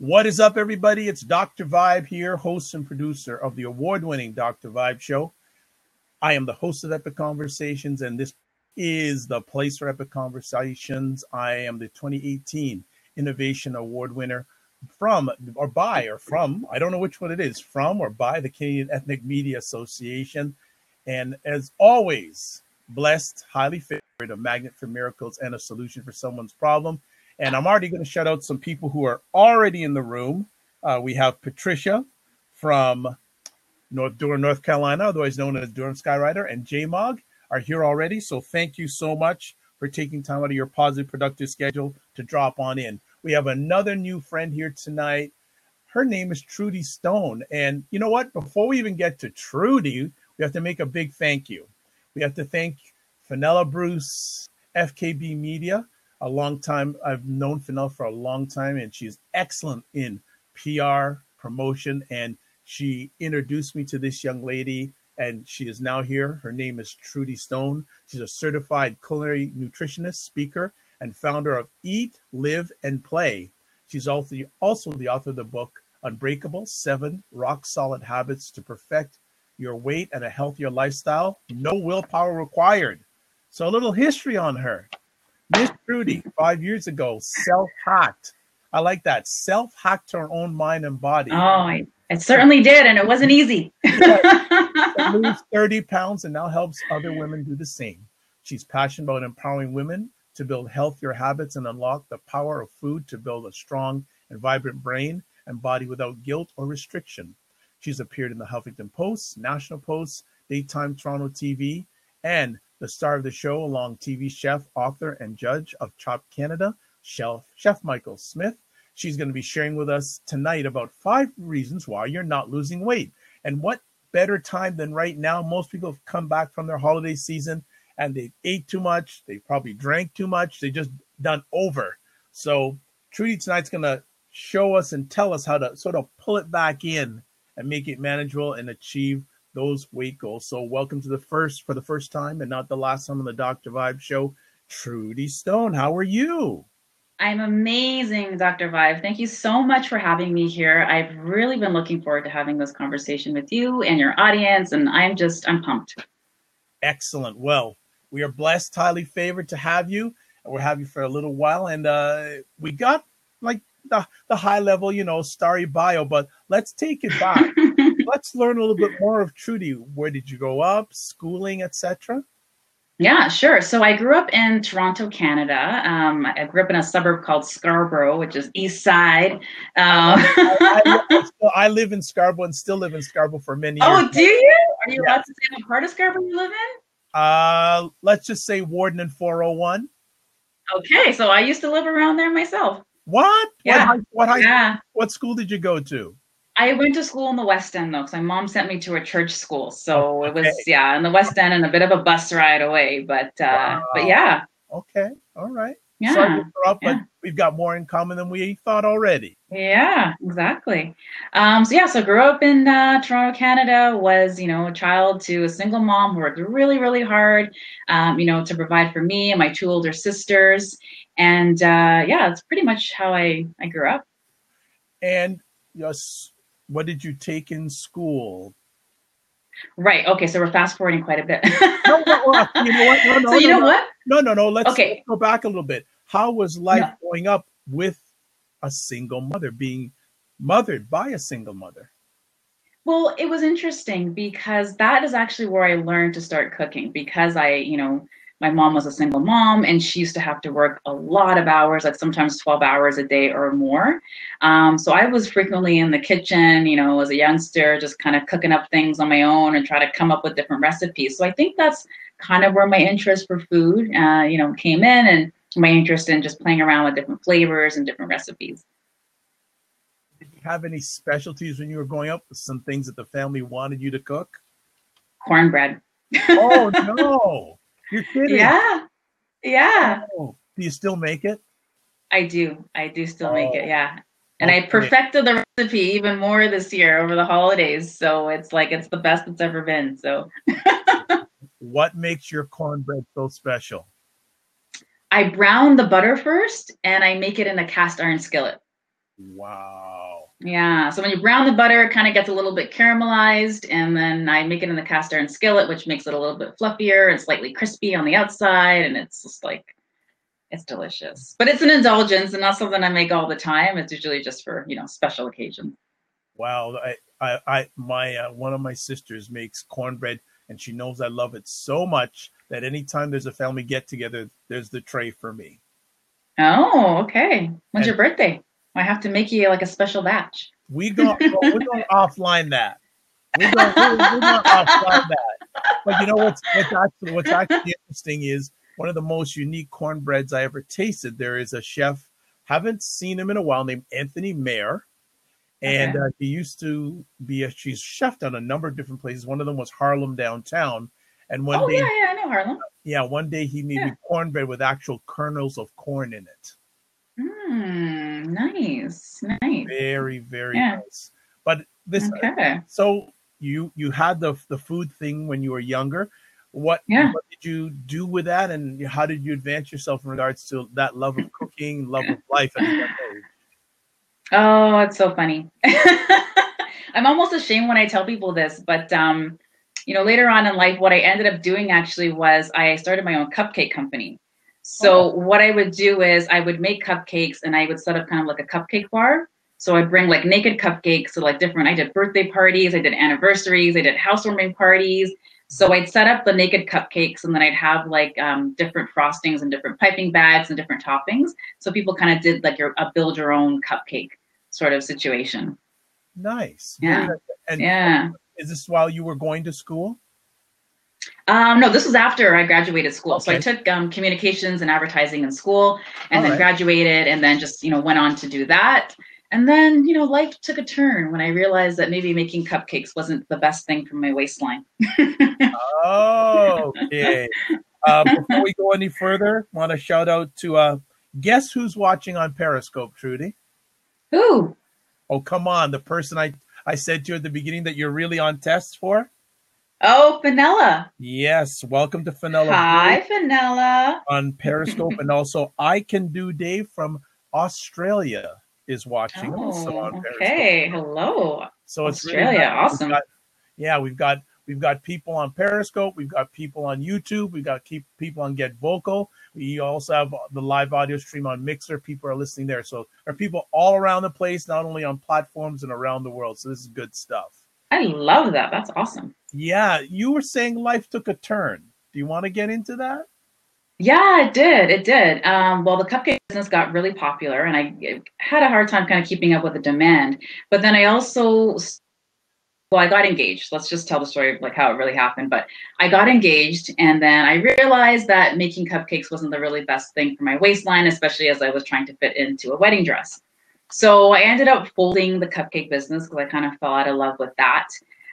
What is up, everybody? It's Dr. Vibe here, host and producer of the award-winning Dr. Vibe Show. I am the host of Epic Conversations, and this is the place for Epic Conversations. I am the 2018 Innovation Award winner from, I don't know which one it is, from or by the Canadian Ethnic Media Association. And as always, blessed, highly favored, a magnet for miracles and a solution for someone's problem. And I'm already going to shout out some people who are already in the room. We have Patricia from Durham, North Carolina, otherwise known as Durham Skyrider, and J-Mog are here already. So thank you so much for taking time out of your positive, productive schedule to drop on in. We have another new friend here tonight. Her name is Trudy Stone. And you know what? Before we even get to Trudy, we have to make a big thank you. We have to thank Fenella Bruce, FKB Media. A long time. I've known Fenella for a long time, and she's excellent in PR, promotion, and she introduced me to this young lady, and she is now here. Her name is Trudy Stone. She's a certified culinary nutritionist, speaker, and founder of Eat, Live, and Play. She's also the author of the book, Unbreakable, 7 Rock-Solid Habits to Perfect Your Weight and a Healthier Lifestyle. No willpower required. So a little history on her. Miss Trudy, 5 years ago, self-hacked. I like that. Self-hacked her own mind and body. Oh, it certainly did, and it wasn't easy. Lose 30 pounds and now helps other women do the same. She's passionate about empowering women to build healthier habits and unlock the power of food to build a strong and vibrant brain and body without guilt or restriction. She's appeared in the Huffington Post, National Post, Daytime Toronto TV, and the star of the show, along TV chef, author, and judge of Chopped Canada, Chef Michael Smith. She's going to be sharing with us tonight about 5 reasons why you're not losing weight. And what better time than right now? Most people have come back from their holiday season and they ate too much. They probably drank too much. They just done over. So Trudy tonight's going to show us and tell us how to sort of pull it back in and make it manageable and achieve those weight goals. So welcome to for the first time and not the last time on the Dr. Vibe Show, Trudy Stone. How are you? I'm amazing, Dr. Vibe. Thank you so much for having me here. I've really been looking forward to having this conversation with you and your audience, and I'm pumped. Excellent. Well, we are blessed, highly favored to have you, and we'll have you for a little while. And we got like the high level, starry bio, but let's take it back. Let's learn a little bit more of Trudy. Where did you grow up, schooling, etc.? Yeah, sure. So I grew up in Toronto, Canada. I grew up in a suburb called Scarborough, which is east side. I live in Scarborough and still live in Scarborough for many years. Oh, do you? Are you allowed to say what part of Scarborough you live in? Let's just say Warden and 401. Okay, so I used to live around there myself. What? Yeah. What school did you go to? I went to school in the West End, though, because my mom sent me to a church school. So It was, in the West End and a bit of a bus ride away. But yeah. Okay. All right. Yeah. Sorry to interrupt, but we've got more in common than we thought already. Yeah, exactly. So grew up in Toronto, Canada, was, a child to a single mom who worked really, really hard, to provide for me and my 2 older sisters. And it's pretty much how I grew up. And yes. What did you take in school? Right. Okay. So we're fast forwarding quite a bit. No, you know what? No. So you know what? No. Let's go back a little bit. How was life growing up with a single mother, being mothered by a single mother? Well, it was interesting because that is actually where I learned to start cooking, because my mom was a single mom and she used to have to work a lot of hours, like sometimes 12 hours a day or more. So I was frequently in the kitchen, as a youngster, just kind of cooking up things on my own and try to come up with different recipes. So I think that's kind of where my interest for food, came in, and my interest in just playing around with different flavors and different recipes. Did you have any specialties when you were growing up? Some things that the family wanted you to cook? Cornbread. Oh, no. You're kidding. Yeah. Oh, do you still make it? I do still make it. Yeah. And I perfected the recipe even more this year over the holidays. So it's the best it's ever been. So what makes your cornbread so special? I brown the butter first and I make it in a cast iron skillet. Wow. Yeah, so when you brown the butter, it kind of gets a little bit caramelized, and then I make it in the cast iron skillet, which makes it a little bit fluffier and slightly crispy on the outside, and it's just like, it's delicious. But it's an indulgence and not something I make all the time. It's usually just for, special occasions. Wow. My one of my sisters makes cornbread, and she knows I love it so much that anytime there's a family get together, there's the tray for me. Oh, okay. When's And your birthday? I have to make you like a special batch. we're going offline that. We're going offline that. But you know what's actually interesting is one of the most unique cornbreads I ever tasted. There is a chef, haven't seen him in a while, named Anthony Mayer. And he used to be she's chefed on a number of different places. One of them was Harlem downtown. And one day, yeah, I know Harlem. yeah, one day he made me cornbread with actual kernels of corn in it. Nice. Very, very nice. But this, so you had the food thing when you were younger. What did you do with that, and how did you advance yourself in regards to that love of cooking, love of life at a young age? Oh, it's so funny. I'm almost ashamed when I tell people this, but later on in life, what I ended up doing actually was I started my own cupcake company. So what I would do is I would make cupcakes, and I would set up kind of like a cupcake bar. So I'd bring like naked cupcakes to like I did birthday parties, I did anniversaries, I did housewarming parties. So I'd set up the naked cupcakes, and then I'd have like different frostings and different piping bags and different toppings. So people kind of did like a build your own cupcake sort of situation. Nice. Yeah. And is this while you were going to school? No, this was after I graduated school. Okay. So I took communications and advertising in school, and then graduated, and then just, went on to do that. And then, life took a turn when I realized that maybe making cupcakes wasn't the best thing for my waistline. Okay. Before we go any further, I want to shout out to guess who's watching on Periscope, Trudy? Who? Oh, come on. The person I said to you at the beginning that you're really on tests for? Oh, Fenella. Yes. Welcome to Fenella. Hi, Fenella. On Periscope. And also I Can Do Dave from Australia is watching also on Periscope. Okay. Hello. So it's Australia. Really awesome. We've got people on Periscope. We've got people on YouTube. We've got people on Get Vocal. We also have the live audio stream on Mixer. People are listening there. So there are people all around the place, not only on platforms and around the world. So this is good stuff. I love that. That's awesome. Yeah. You were saying life took a turn. Do you want to get into that? Yeah, it did. It did. Well, the cupcake business got really popular, and I had a hard time kind of keeping up with the demand. But then I also... Well, I got engaged. Let's just tell the story of like how it really happened. But I got engaged, and then I realized that making cupcakes wasn't the really best thing for my waistline, especially as I was trying to fit into a wedding dress. So I ended up folding the cupcake business because I kind of fell out of love with that.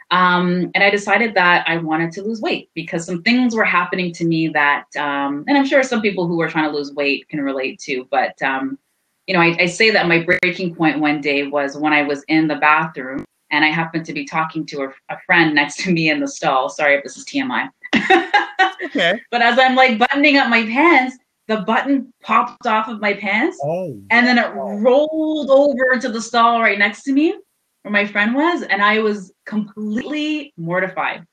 And I decided that I wanted to lose weight because some things were happening to me that, and I'm sure some people who are trying to lose weight can relate to, but I say that my breaking point one day was when I was in the bathroom. And I happened to be talking to a friend next to me in the stall. Sorry if this is TMI. Okay. But as I'm like buttoning up my pants, the button popped off of my pants. Oh. And then it rolled over into the stall right next to me where my friend was. And I was completely mortified.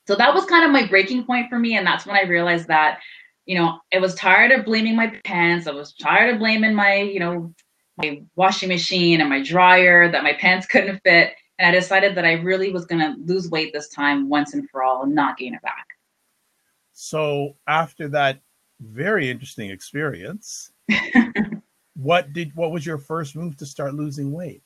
So that was kind of my breaking point for me. And that's when I realized that, I was tired of blaming my pants. I was tired of blaming my washing machine and my dryer, that my pants couldn't fit. And I decided that I really was going to lose weight this time once and for all and not gain it back. So after that very interesting experience, what was your first move to start losing weight?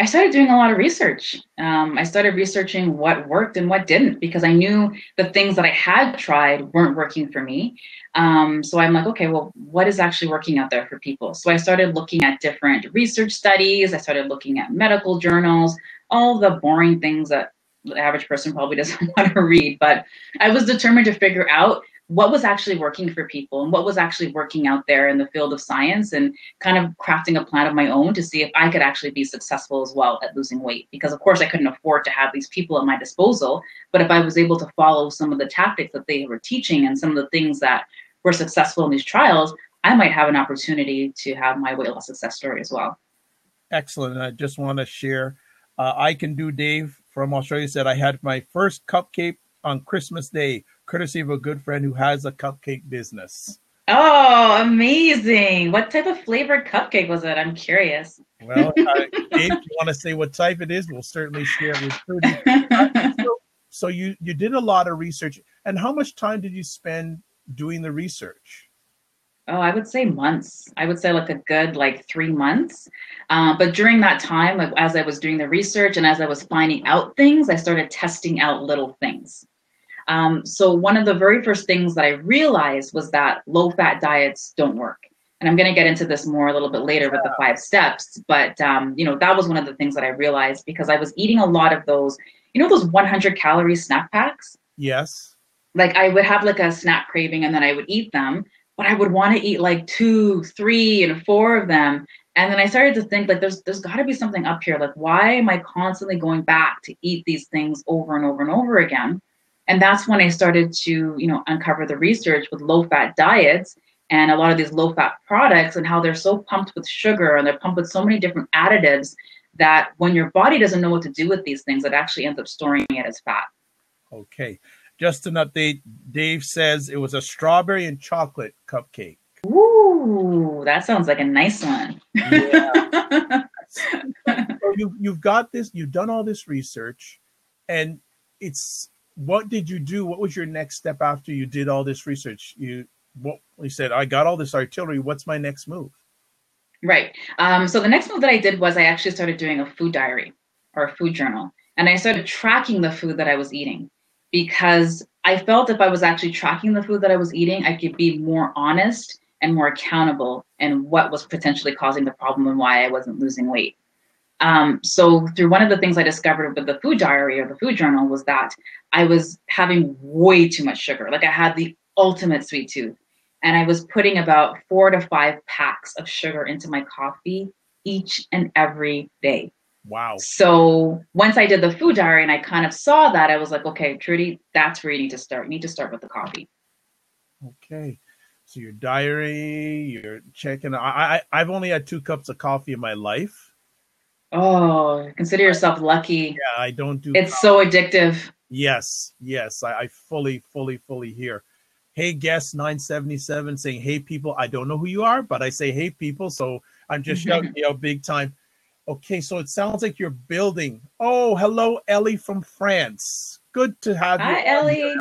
I started doing a lot of research. I started researching what worked and what didn't, because I knew the things that I had tried weren't working for me. So I'm like, okay, well, what is actually working out there for people? So I started looking at different research studies. I started looking at medical journals, all the boring things that the average person probably doesn't want to read. But I was determined to figure out what was actually working for people and what was actually working out there in the field of science, and kind of crafting a plan of my own to see if I could actually be successful as well at losing weight. Because of course I couldn't afford to have these people at my disposal, but if I was able to follow some of the tactics that they were teaching and some of the things that were successful in these trials, I might have an opportunity to have my weight loss success story as well. Excellent. And I just want to share, I Can Do Dave from Australia said I had my first cupcake on Christmas Day, courtesy of a good friend who has a cupcake business. Oh, amazing. What type of flavored cupcake was it? I'm curious. Well, Dave, if you want to say what type it is, we'll certainly share it with Trudy. So you did a lot of research. And how much time did you spend doing the research? Oh, I would say months. I would say like a good like 3 months. But during that time, like as I was doing the research and as I was finding out things, I started testing out little things. So one of the very first things that I realized was that low fat diets don't work. And I'm going to get into this more a little bit later with the 5 steps. But, that was one of the things that I realized because I was eating a lot of those, those 100 calorie snack packs. Yes. Like I would have like a snack craving and then I would eat them, but I would want to eat like 2, 3, and 4 of them. And then I started to think like there's got to be something up here. Like, why am I constantly going back to eat these things over and over and over again? And that's when I started to, uncover the research with low-fat diets and a lot of these low-fat products and how they're so pumped with sugar and they're pumped with so many different additives that when your body doesn't know what to do with these things, it actually ends up storing it as fat. Okay. Just an update. Dave says it was a strawberry and chocolate cupcake. Ooh, that sounds like a nice one. Yeah. So you've got this, you've done all this research, and what did you do? What was your next step after you did all this research? You said, I got all this artillery. What's my next move? Right. So the next move that I did was I actually started doing a food diary or a food journal. And I started tracking the food that I was eating because I felt if I was actually tracking the food that I was eating, I could be more honest and more accountable in what was potentially causing the problem and why I wasn't losing weight. So through one of the things I discovered with the food diary or the food journal was that I was having way too much sugar. Like I had the ultimate sweet tooth and I was putting about 4 to 5 packs of sugar into my coffee each and every day. Wow. So once I did the food diary and I kind of saw that, I was like, okay, Trudy, that's where you need to start. You need to start with the coffee. Okay. So your diary, you're checking. I've only had 2 cups of coffee in my life. Oh, consider yourself lucky. Yeah, I don't do It's coffee. so addictive. Yes. I fully hear. Hey, guest 977 saying, hey, people, I don't know who you are, but I say, hey, people. So I'm just shouting you out big time. Okay, so it sounds like you're building. Oh, hello, Ellie from France. Good to have you. Hi, Ellie.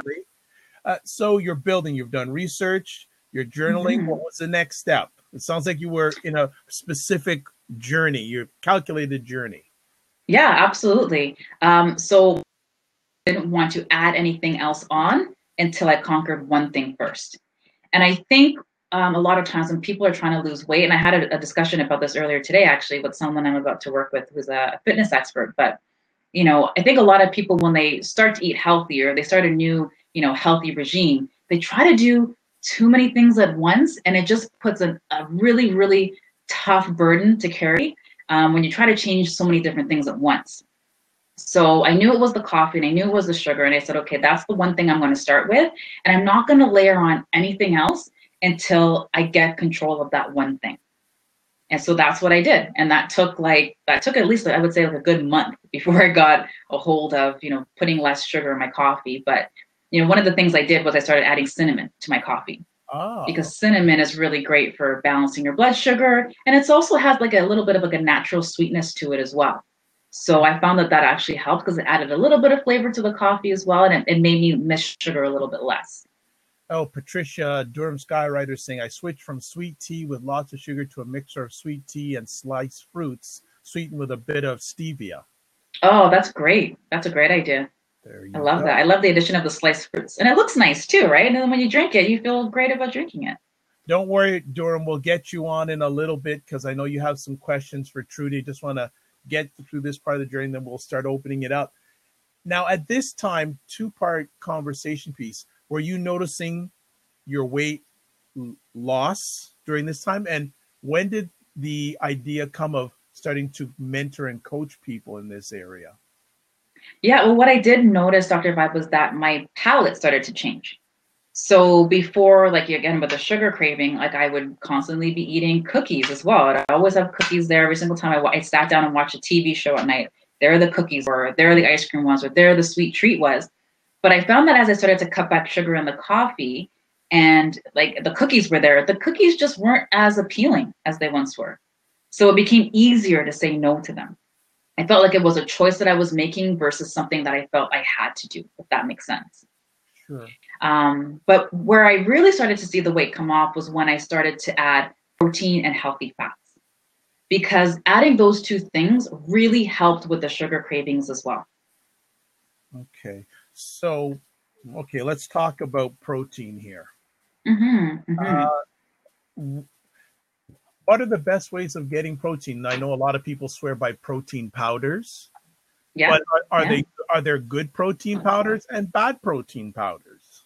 So you're building. You've done research. You're journaling. What was the next step? It sounds like you were in a specific journey, your calculated journey. Yeah, absolutely. So I didn't want to add anything else on until I conquered one thing first. And I think a lot of times when people are trying to lose weight, and I had a discussion about this earlier today, actually, with someone I'm about to work with who's a fitness expert. But, I think a lot of people, when they start to eat healthier, they start a new, healthy regime, they try to do too many things at once. And it just puts a really, really tough burden to carry when you try to change so many different things at once. So I knew it was the coffee and I knew it was the sugar. And I said, okay, that's the one thing I'm going to start with. And I'm not going to layer on anything else until I get control of that one thing. And so that's what I did. And that took at least, I would say, like a good month before I got a hold of, putting less sugar in my coffee. But, one of the things I did was I started adding cinnamon to my coffee. Oh. Because cinnamon is really great for balancing your blood sugar. And it also has like a little bit of like a natural sweetness to it as well. So I found that actually helped because it added a little bit of flavor to the coffee as well. And it made me miss sugar a little bit less. Oh, Patricia, Durham Skywriter saying, I switched from sweet tea with lots of sugar to a mixture of sweet tea and sliced fruits, sweetened with a bit of stevia. Oh, that's great. That's a great idea. I love that. I love the addition of the sliced fruits. And it looks nice too, right? And then when you drink it, you feel great about drinking it. Don't worry, Durham. We'll get you on in a little bit because I know you have some questions for Trudy. Just want to get through this part of the journey, then we'll start opening it up. Now, at this time, 2-part conversation piece. Were you noticing your weight loss during this time? And when did the idea come of starting to mentor and coach people in this area? Yeah, well, what I did notice, Dr. Vibe, was that my palate started to change. So before, like again, with the sugar craving, like I would constantly be eating cookies as well. I'd always have cookies there every single time I sat down and watched a TV show at night. There the cookies were, there the ice cream was, or there the sweet treat was. But I found that as I started to cut back sugar in the coffee and like the cookies were there, the cookies just weren't as appealing as they once were. So it became easier to say no to them. I felt like it was a choice that I was making versus something that I felt I had to do, if that makes sense. Sure. But where I really started to see the weight come off was when I started to add protein and healthy fats, because adding those two things really helped with the sugar cravings as well. Okay. So, okay, let's talk about protein here. Mm-hmm, mm-hmm. What are the best ways of getting protein? I know a lot of people swear by protein powders. Yeah. But are there good protein powders and bad protein powders?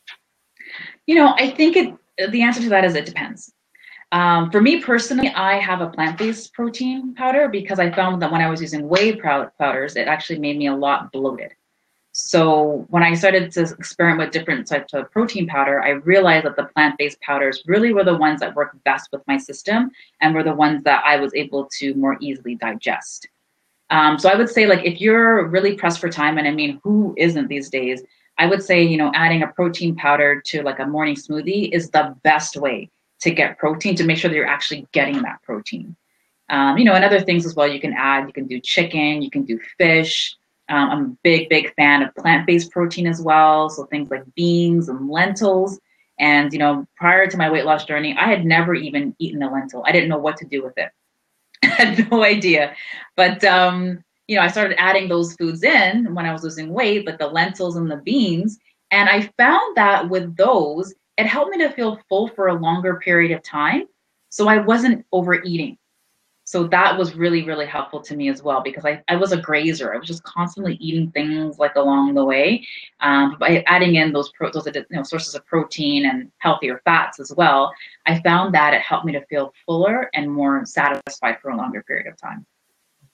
I think the answer to that is it depends. For me personally, I have a plant-based protein powder because I found that when I was using whey powders, it actually made me a lot bloated. So when I started to experiment with different types of protein powder, I realized that the plant-based powders really were the ones that worked best with my system and were the ones that I was able to more easily digest. So I would say, like, if you're really pressed for time, and I mean, who isn't these days? I would say, adding a protein powder to like a morning smoothie is the best way to get protein, to make sure that you're actually getting that protein. And other things as well you can add. You can do chicken, you can do fish. I'm a big fan of plant-based protein as well. So things like beans and lentils. And, prior to my weight loss journey, I had never even eaten a lentil. I didn't know what to do with it. I had no idea. But, I started adding those foods in when I was losing weight, like the lentils and the beans. And I found that with those, it helped me to feel full for a longer period of time. So I wasn't overeating. So that was really, really helpful to me as well, because I was a grazer. I was just constantly eating things like along the way. By adding in those sources of protein and healthier fats as well, I found that it helped me to feel fuller and more satisfied for a longer period of time.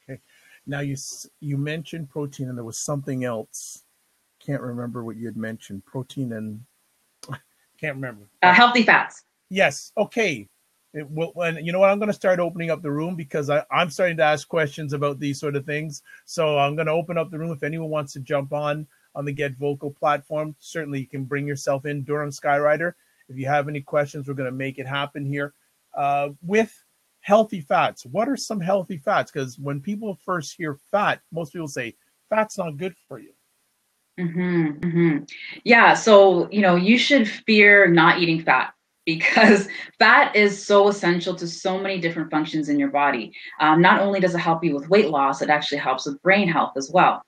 Okay. Now you mentioned protein, and there was something else. Can't remember what you had mentioned. Protein and can't remember. Healthy fats. Yes. Okay. And you know what? I'm going to start opening up the room because I'm starting to ask questions about these sort of things. So I'm going to open up the room. If anyone wants to jump on the Get Vocal platform, certainly you can bring yourself in, Durham Skyrider. If you have any questions, we're going to make it happen here. With healthy fats, what are some healthy fats? Because when people first hear fat, most people say fat's not good for you. Mm-hmm, mm-hmm. Yeah. So, you should fear not eating fat, because fat is so essential to so many different functions in your body. Not only does it help you with weight loss, it actually helps with brain health as well.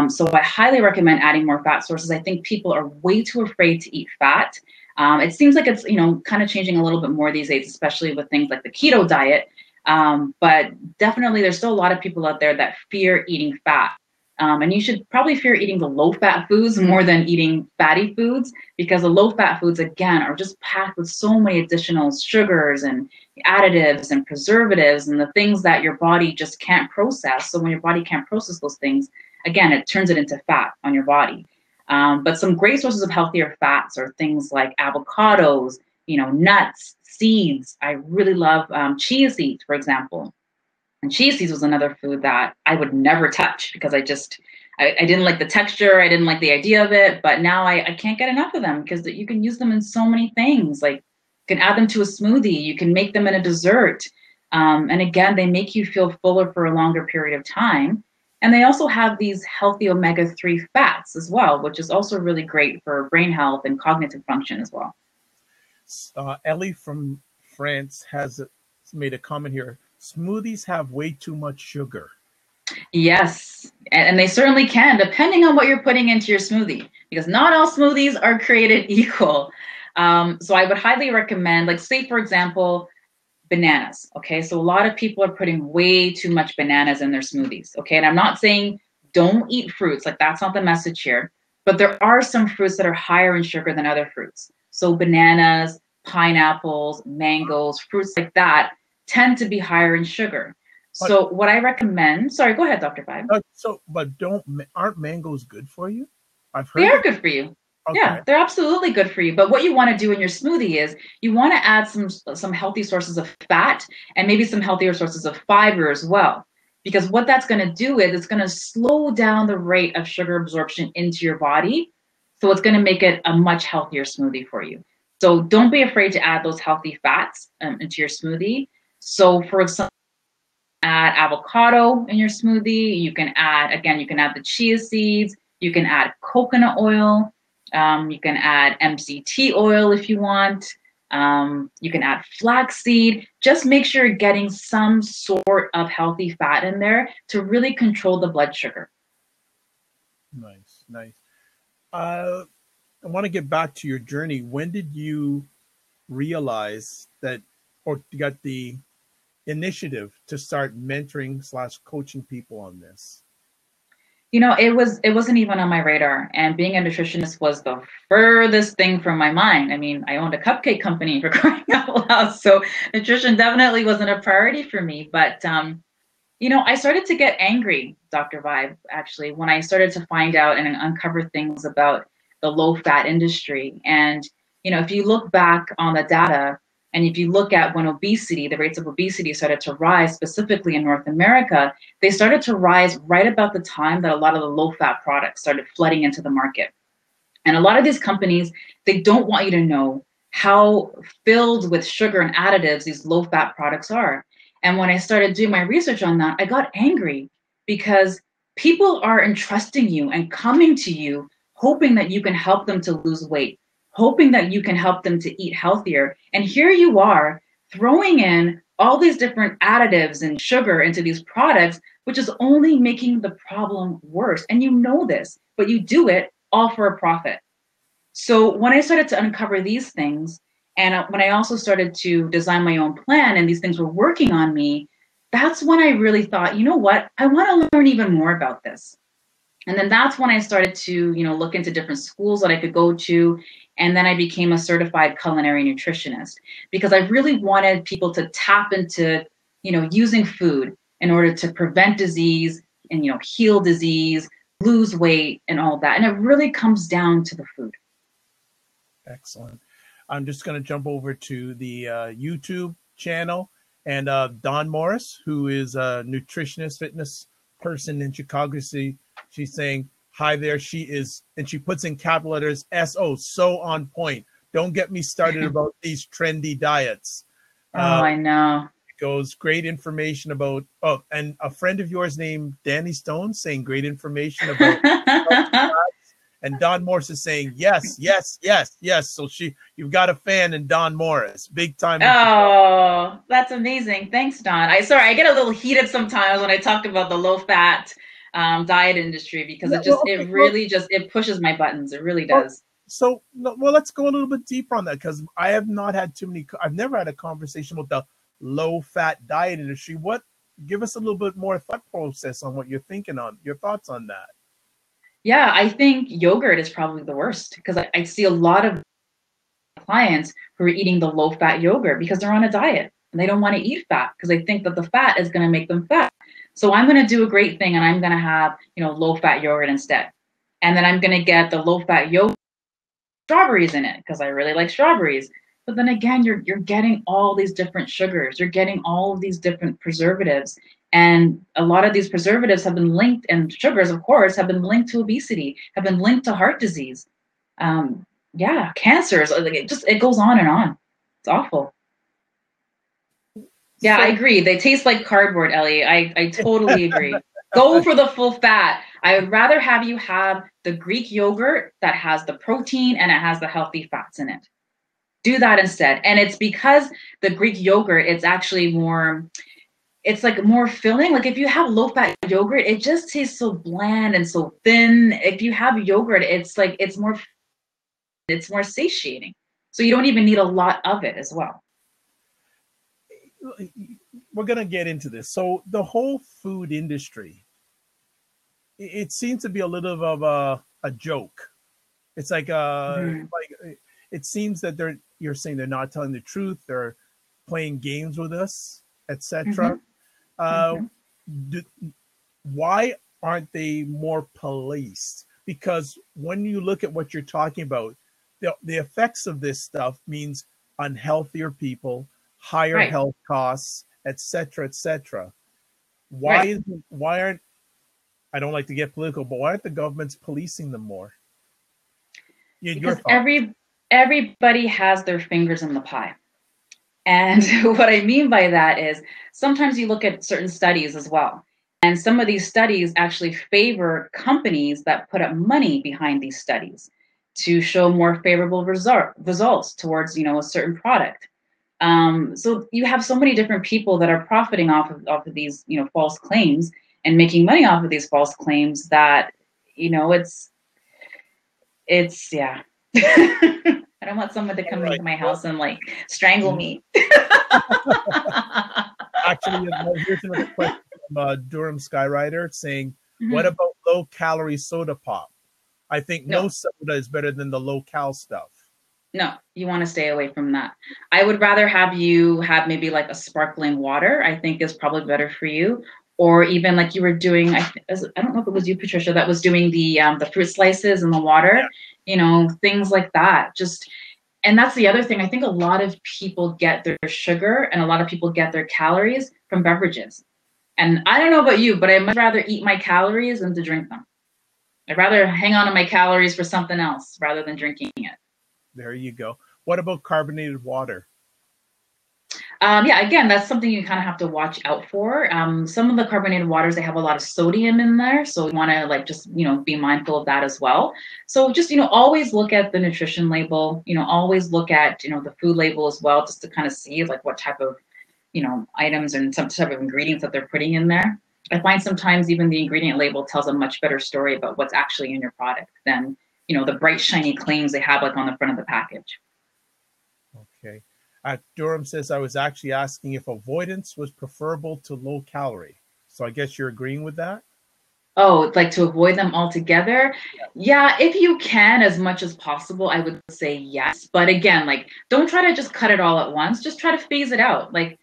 So I highly recommend adding more fat sources. I think people are way too afraid to eat fat. It seems like it's, kind of changing a little bit more these days, especially with things like the keto diet. But definitely there's still a lot of people out there that fear eating fat. And you should probably fear eating the low-fat foods more than eating fatty foods, because the low-fat foods, again, are just packed with so many additional sugars and additives and preservatives and the things that your body just can't process. So when your body can't process those things, again, it turns it into fat on your body. But some great sources of healthier fats are things like avocados, nuts, seeds. I really love chia seeds, for example. And cheese seeds was another food that I would never touch because I didn't like the texture. I didn't like the idea of it. But now I can't get enough of them because you can use them in so many things. Like you can add them to a smoothie. You can make them in a dessert. And again, they make you feel fuller for a longer period of time. And they also have these healthy omega-3 fats as well, which is also really great for brain health and cognitive function as well. Ellie from France has made a comment here. Smoothies have way too much sugar. Yes, and they certainly can, depending on what you're putting into your smoothie, because not all smoothies are created equal. So I would highly recommend, like, say, for example, bananas. Okay, so a lot of people are putting way too much bananas in their smoothies. Okay, and I'm not saying don't eat fruits, like that's not the message here, but there are some fruits that are higher in sugar than other fruits. So bananas, pineapples, mangoes, fruits like that tend to be higher in sugar. So what I recommend, sorry, go ahead, Dr. Five. But aren't mangoes good for you? They are good for you. Okay. Yeah, they're absolutely good for you. But what you want to do in your smoothie is you want to add some healthy sources of fat and maybe some healthier sources of fiber as well. Because what that's going to do is it's going to slow down the rate of sugar absorption into your body. So it's going to make it a much healthier smoothie for you. So don't be afraid to add those healthy fats into your smoothie. So for example, add avocado in your smoothie. You can add, again, you can add the chia seeds. You can add coconut oil. You can add MCT oil if you want. You can add flaxseed. Just make sure you're getting some sort of healthy fat in there to really control the blood sugar. Nice, nice. I want to get back to your journey. When did you realize that, or you got the initiative to start mentoring slash coaching people on this? You know, it wasn't even on my radar. And being a nutritionist was the furthest thing from my mind. I mean, I owned a cupcake company for crying out loud. So nutrition definitely wasn't a priority for me. But you know, I started to get angry, Dr. Vibe, actually, when I started to find out and uncover things about the low fat industry. And, you know, if you look back on the data, and if you look at when obesity, the rates of obesity started to rise, specifically in North America, they started to rise right about the time that a lot of the low fat products started flooding into the market. And a lot of these companies, they don't want you to know how filled with sugar and additives these low fat products are. And when I started doing my research on that, I got angry because people are entrusting you and coming to you, hoping that you can help them to lose weight, hoping that you can help them to eat healthier. And here you are throwing in all these different additives and sugar into these products, which is only making the problem worse. And you know this, but you do it all for a profit. So when I started to uncover these things, and when I also started to design my own plan and these things were working on me, that's when I really thought, you know what, I want to learn even more about this. And then that's when I started to, you know, look into different schools that I could go to. And then I became a certified culinary nutritionist because I really wanted people to tap into, you know, using food in order to prevent disease and, you know, heal disease, lose weight and all that. And it really comes down to the food. Excellent. I'm just going to jump over to the YouTube channel and Dawn Morris, who is a nutritionist, fitness person in Chicago. She's saying, hi there. She is, and she puts in capital letters SO, so on point. Don't get me started about these trendy diets. I know. It goes, great information about, oh, and a friend of yours named Danny Stone saying great information about and Don Morris is saying, yes, yes, yes, yes. So you've got a fan in Don Morris, big time. Oh, that's amazing. Thanks, Don. I get a little heated sometimes when I talk about the low fat diet industry because it pushes my buttons. It really does. Well, let's go a little bit deeper on that because I have not had I've never had a conversation about the low fat diet industry. Give us a little bit more thought process on what you're thinking on, your thoughts on that. Yeah, I think yogurt is probably the worst because I see a lot of clients who are eating the low fat yogurt because they're on a diet and they don't want to eat fat because they think that the fat is going to make them fat. So I'm going to do a great thing and I'm going to have, you know, low fat yogurt instead. And then I'm going to get the low fat yogurt strawberries in it because I really like strawberries. But then again, you're getting all these different sugars. You're getting all of these different preservatives. And a lot of these preservatives have been linked, and sugars, of course, have been linked to obesity, have been linked to heart disease. Cancers. It goes on and on. It's awful. Yeah, I agree. They taste like cardboard, Ellie. I totally agree. Go for the full fat. I would rather have you have the Greek yogurt that has the protein and it has the healthy fats in it. Do that instead. And it's because the Greek yogurt, it's actually it's like more filling. Like if you have low fat yogurt, it just tastes so bland and so thin. If you have yogurt, it's more satiating. So you don't even need a lot of it as well. We're going to get into this. So the whole food industry, it seems to be a little of a joke. It's like it seems that you're saying they're not telling the truth. They're playing games with us, etc. Why aren't they more policed? because when you look at what you're talking about, the effects of this stuff means unhealthier people, higher Right. health costs, et cetera, et cetera. Right. Why aren't, I don't like to get political, but why aren't the governments policing them more? Your Because thought. everybody has their fingers in the pie. And what I mean by that is sometimes you look at certain studies as well. And some of these studies actually favor companies that put up money behind these studies to show more favorable results towards, a certain product. So you have so many different people that are profiting off of these, false claims and making money off of these false claims that, it's yeah. I don't want someone to come into my house and like strangle me. Actually, here's another question from Durham Skyrider saying, Mm-hmm. what about low-calorie soda pop? I think no soda is better than the low-cal stuff. No, you want to stay away from that. I would rather have you have maybe like a sparkling water, I think is probably better for you. Or even like you were doing, I don't know if it was you, Patricia, that was doing the fruit slices in the water, things like that. And that's the other thing. I think a lot of people get their sugar and a lot of people get their calories from beverages. And I don't know about you, but I'd much rather eat my calories than to drink them. I'd rather hang on to my calories for something else rather than drinking it. There you go. What about carbonated water? Yeah, again, that's something you kind of have to watch out for. Some of the carbonated waters, they have a lot of sodium in there. So you want to just be mindful of that as well. So just, always look at the nutrition label, always look at, the food label as well, just to kind of see like what type of, items and some type of ingredients that they're putting in there. I find sometimes even the ingredient label tells a much better story about what's actually in your product than, the bright, shiny claims they have like on the front of the package. Okay. Durham says, I was actually asking if avoidance was preferable to low calorie. So I guess you're agreeing with that? Oh, like to avoid them altogether? Yeah, if you can, as much as possible, I would say yes. But again, like, don't try to just cut it all at once. Just try to phase it out. Like,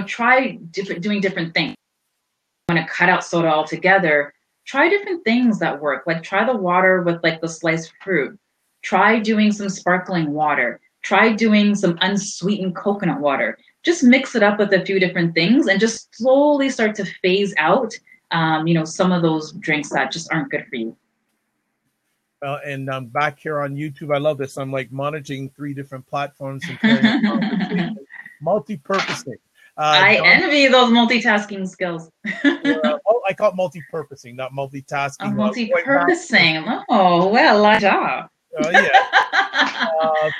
try doing different things. You want to cut out soda altogether, try different things that work. Like, try the water with like the sliced fruit. Try doing some sparkling water. Try doing some unsweetened coconut water. Just mix it up with a few different things and just slowly start to phase out, some of those drinks that just aren't good for you. And I'm back here on YouTube. I love this. I'm like monitoring 3 different platforms and carrying multi-purposing. I envy those multitasking skills. I call it multi-purposing, not multitasking. Multi-purposing. Oh, well, yeah.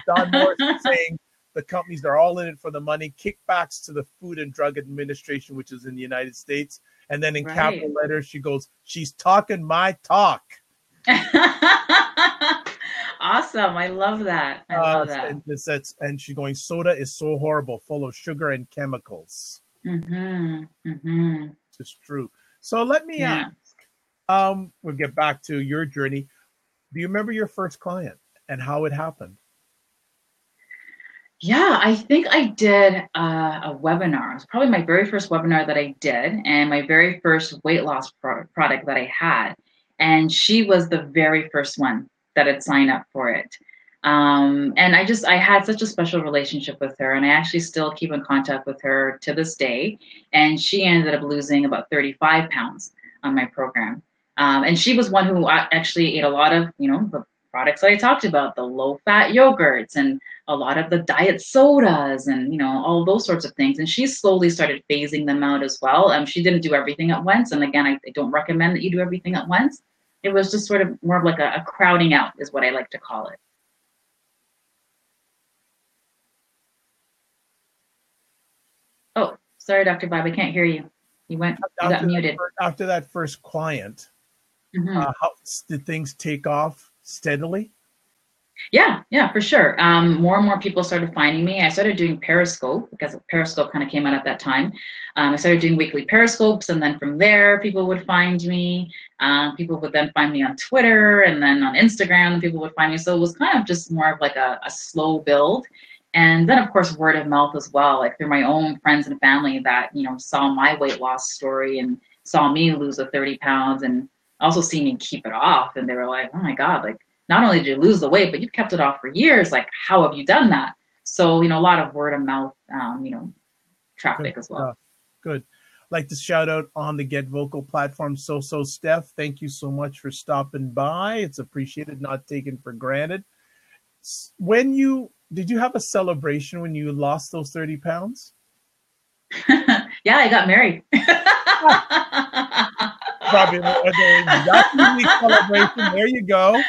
Don Morris is saying the companies are all in it for the money. Kickbacks to the Food and Drug Administration, which is in the United States. And then in capital letters, she goes, she's talking my talk. Awesome. I love that. I love that. And she's going, soda is so horrible, full of sugar and chemicals. Mm-hmm. Mm-hmm. It's true. So let me ask, we'll get back to your journey. Do you remember your first client and how it happened? Yeah, I think I did a webinar. It was probably my very first webinar that I did and my very first weight loss product that I had. And she was the very first one that had signed up for it. And I had such a special relationship with her, and I actually still keep in contact with her to this day. And she ended up losing about 35 pounds on my program. And she was one who actually ate a lot of, the products that I talked about, the low-fat yogurts and a lot of the diet sodas and, all those sorts of things. And she slowly started phasing them out as well. She didn't do everything at once. And again, I don't recommend that you do everything at once. It was just sort of more of like a crowding out is what I like to call it. Oh, sorry, Dr. Bob, I can't hear you. You got muted. After that first client, how did things take off steadily? Yeah, for sure. More and more people started finding me. I started doing Periscope because Periscope kind of came out at that time. I started doing weekly Periscopes, and then from there, people would find me. People would then find me on Twitter, and then on Instagram, people would find me. So it was kind of just more of like a slow build. And then, of course, word of mouth as well, like through my own friends and family that, saw my weight loss story and saw me lose the 30 pounds and also seen me keep it off, and they were like, oh my God, like not only did you lose the weight, but you've kept it off for years. Like, how have you done that? So, a lot of word of mouth, Good traffic as well. stuff. Good. Like to shout out on the Get Vocal platform. So Steph, thank you so much for stopping by. It's appreciated, not taken for granted. Did you have a celebration when you lost those 30 pounds? Yeah, I got married. Probably that's the celebration. There you go.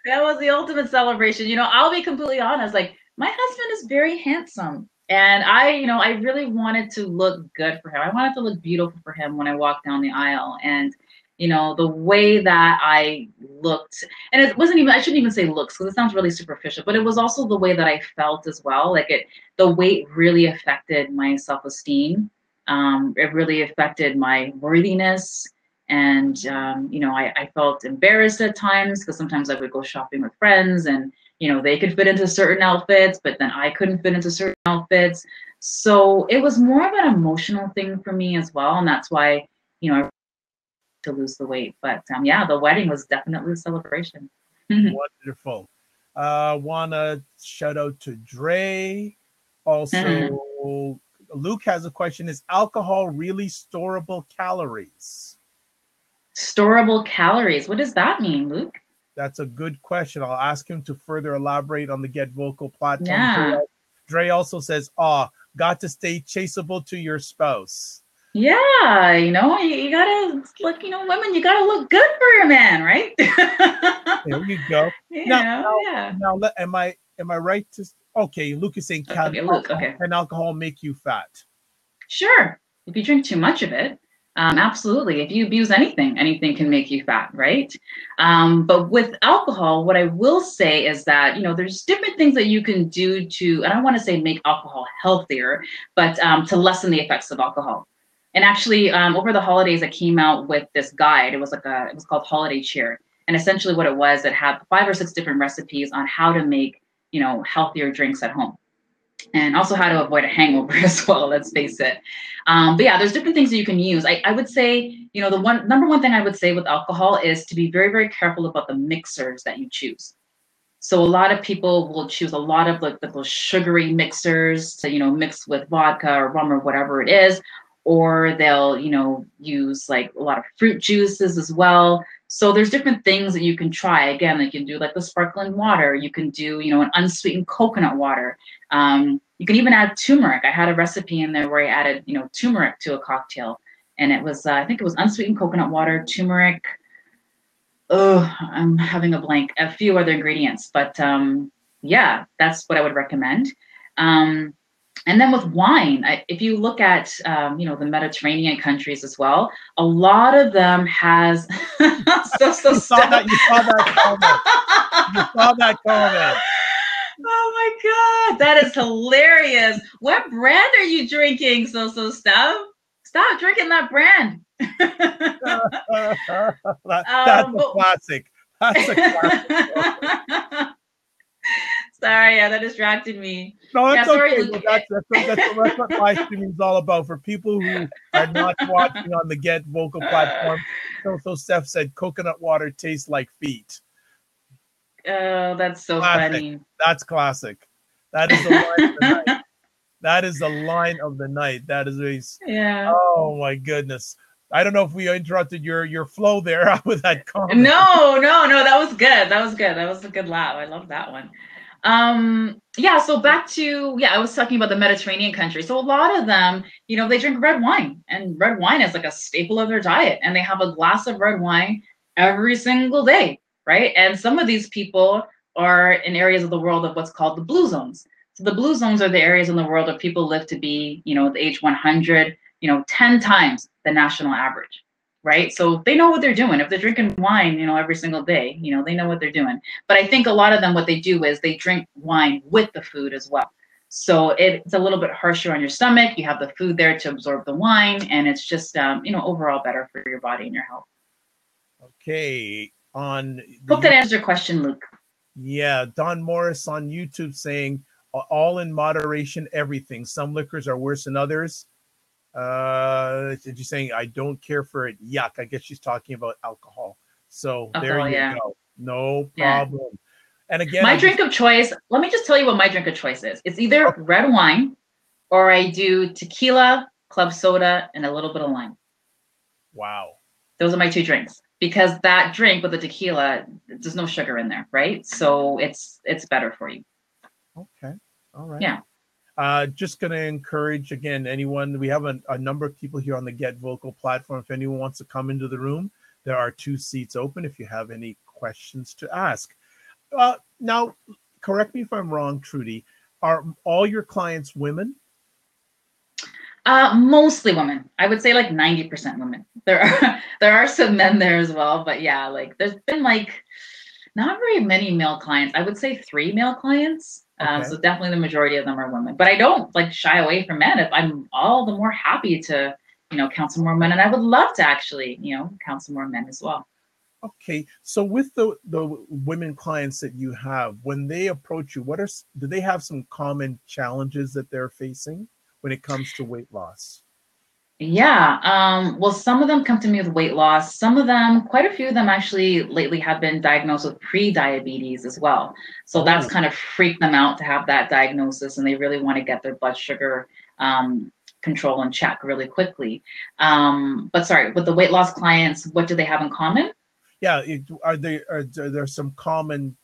That was the ultimate celebration. I'll be completely honest. Like, my husband is very handsome. And I really wanted to look good for him. I wanted to look beautiful for him when I walked down the aisle. And, the way that I looked, and it wasn't even, I shouldn't even say looks because it sounds really superficial, but it was also the way that I felt as well. Like the weight really affected my self-esteem. It really affected my worthiness. And, I felt embarrassed at times because sometimes I would go shopping with friends and, they could fit into certain outfits, but then I couldn't fit into certain outfits. So it was more of an emotional thing for me as well. And that's why, I to lose the weight. But the wedding was definitely a celebration. Wonderful. Want to shout out to Dre. Also, Luke has a question. Is alcohol really storable calories? Storable calories. What does that mean, Luke? That's a good question. I'll ask him to further elaborate on the Get Vocal platform. Yeah. Dre also says, got to stay chaseable to your spouse. Yeah, you gotta look, women, you gotta look good for your man, right? There you go. Yeah. Now, am I right to? Okay, Luke is saying, can alcohol make you fat? Sure. If you drink too much of it, absolutely. If you abuse anything can make you fat, right? But with alcohol, what I will say is that, there's different things that you can do to, and I want to say make alcohol healthier, but to lessen the effects of alcohol. And actually, over the holidays, I came out with this guide. It was called Holiday Cheer. And essentially what it was, it had 5 or 6 different recipes on how to make, healthier drinks at home. And also how to avoid a hangover as well, let's face it. But yeah, there's different things that you can use. I would say, the number one thing I would say with alcohol is to be very, very careful about the mixers that you choose. So a lot of people will choose a lot of like those sugary mixers to, mix with vodka or rum or whatever it is. Or they'll, use like a lot of fruit juices as well. So there's different things that you can try. Again, you can do like the sparkling water. You can do, an unsweetened coconut water. You can even add turmeric. I had a recipe in there where I added, turmeric to a cocktail. And it was, I think it was unsweetened coconut water, turmeric. Oh, I'm having a blank. A few other ingredients. But yeah, that's what I would recommend. And then with wine, if you look at, the Mediterranean countries as well, a lot of them has. You saw that comment. Oh my God, that is hilarious. What brand are you drinking, Steph? Stop drinking that brand. That's a classic. That's a classic. Sorry, that distracted me. No, that's okay. Well, that's what live streaming is all about. For people who are not watching on the Get Vocal platform, so Steph said coconut water tastes like feet. Oh, that's so classic. Funny. That's classic. That is the line of the night. That is the line of the night. That is yeah. Oh my goodness. I don't know if we interrupted your flow there with that comment. No, that was good. That was a good laugh. I love that one. Yeah, so back to, I was talking about the Mediterranean countries. So a lot of them, they drink red wine, and red wine is like a staple of their diet, and they have a glass of red wine every single day, right? And some of these people are in areas of the world of what's called the blue zones. So the blue zones are the areas in the world where people live to be, the age 100, 10 times the national average. Right. So they know what they're doing. If they're drinking wine, every single day, they know what they're doing. But I think a lot of them, what they do is they drink wine with the food as well. So it's a little bit harsher on your stomach. You have the food there to absorb the wine, and it's just, overall better for your body and your health. Okay. Hope that answers your question, Luke. Yeah. Don Morris on YouTube saying, all in moderation, everything. Some liquors are worse than others. She's saying, I don't care for it. Yuck. I guess she's talking about alcohol. So there Alcohol, you yeah. go. No Yeah. problem. And again, My I drink just of choice, let me just tell you what my drink of choice is. It's either red wine or I do tequila, club soda, and a little bit of lime. wow. Those are my two drinks because that drink with the tequila, there's no sugar in there, right? So it's better for you. Okay. All right. Yeah. Just going to encourage again anyone. We have a number of people here on the Get Vocal platform. If anyone wants to come into the room, there are 2 seats open if you have any questions to ask. Now, correct me if I'm wrong, Trudy. Are all your clients women? Mostly women. I would say like 90% women. There are some men there as well, but yeah, like there's been like not very many male clients. I would say 3 male clients. Okay. So definitely the majority of them are women. But I don't like shy away from men. If I'm all the more happy to, counsel more men, and I would love to actually, counsel more men as well. Okay. So with the women clients that you have, when they approach you, do they have some common challenges that they're facing when it comes to weight loss? Yeah. Well, some of them come to me with weight loss. Some of them, quite a few of them actually lately have been diagnosed with pre-diabetes as well. So that's Oh, kind of freaked them out to have that diagnosis, and they really want to get their blood sugar control in check really quickly. But sorry, with the weight loss clients, what do they have in common? yeah. Are there some common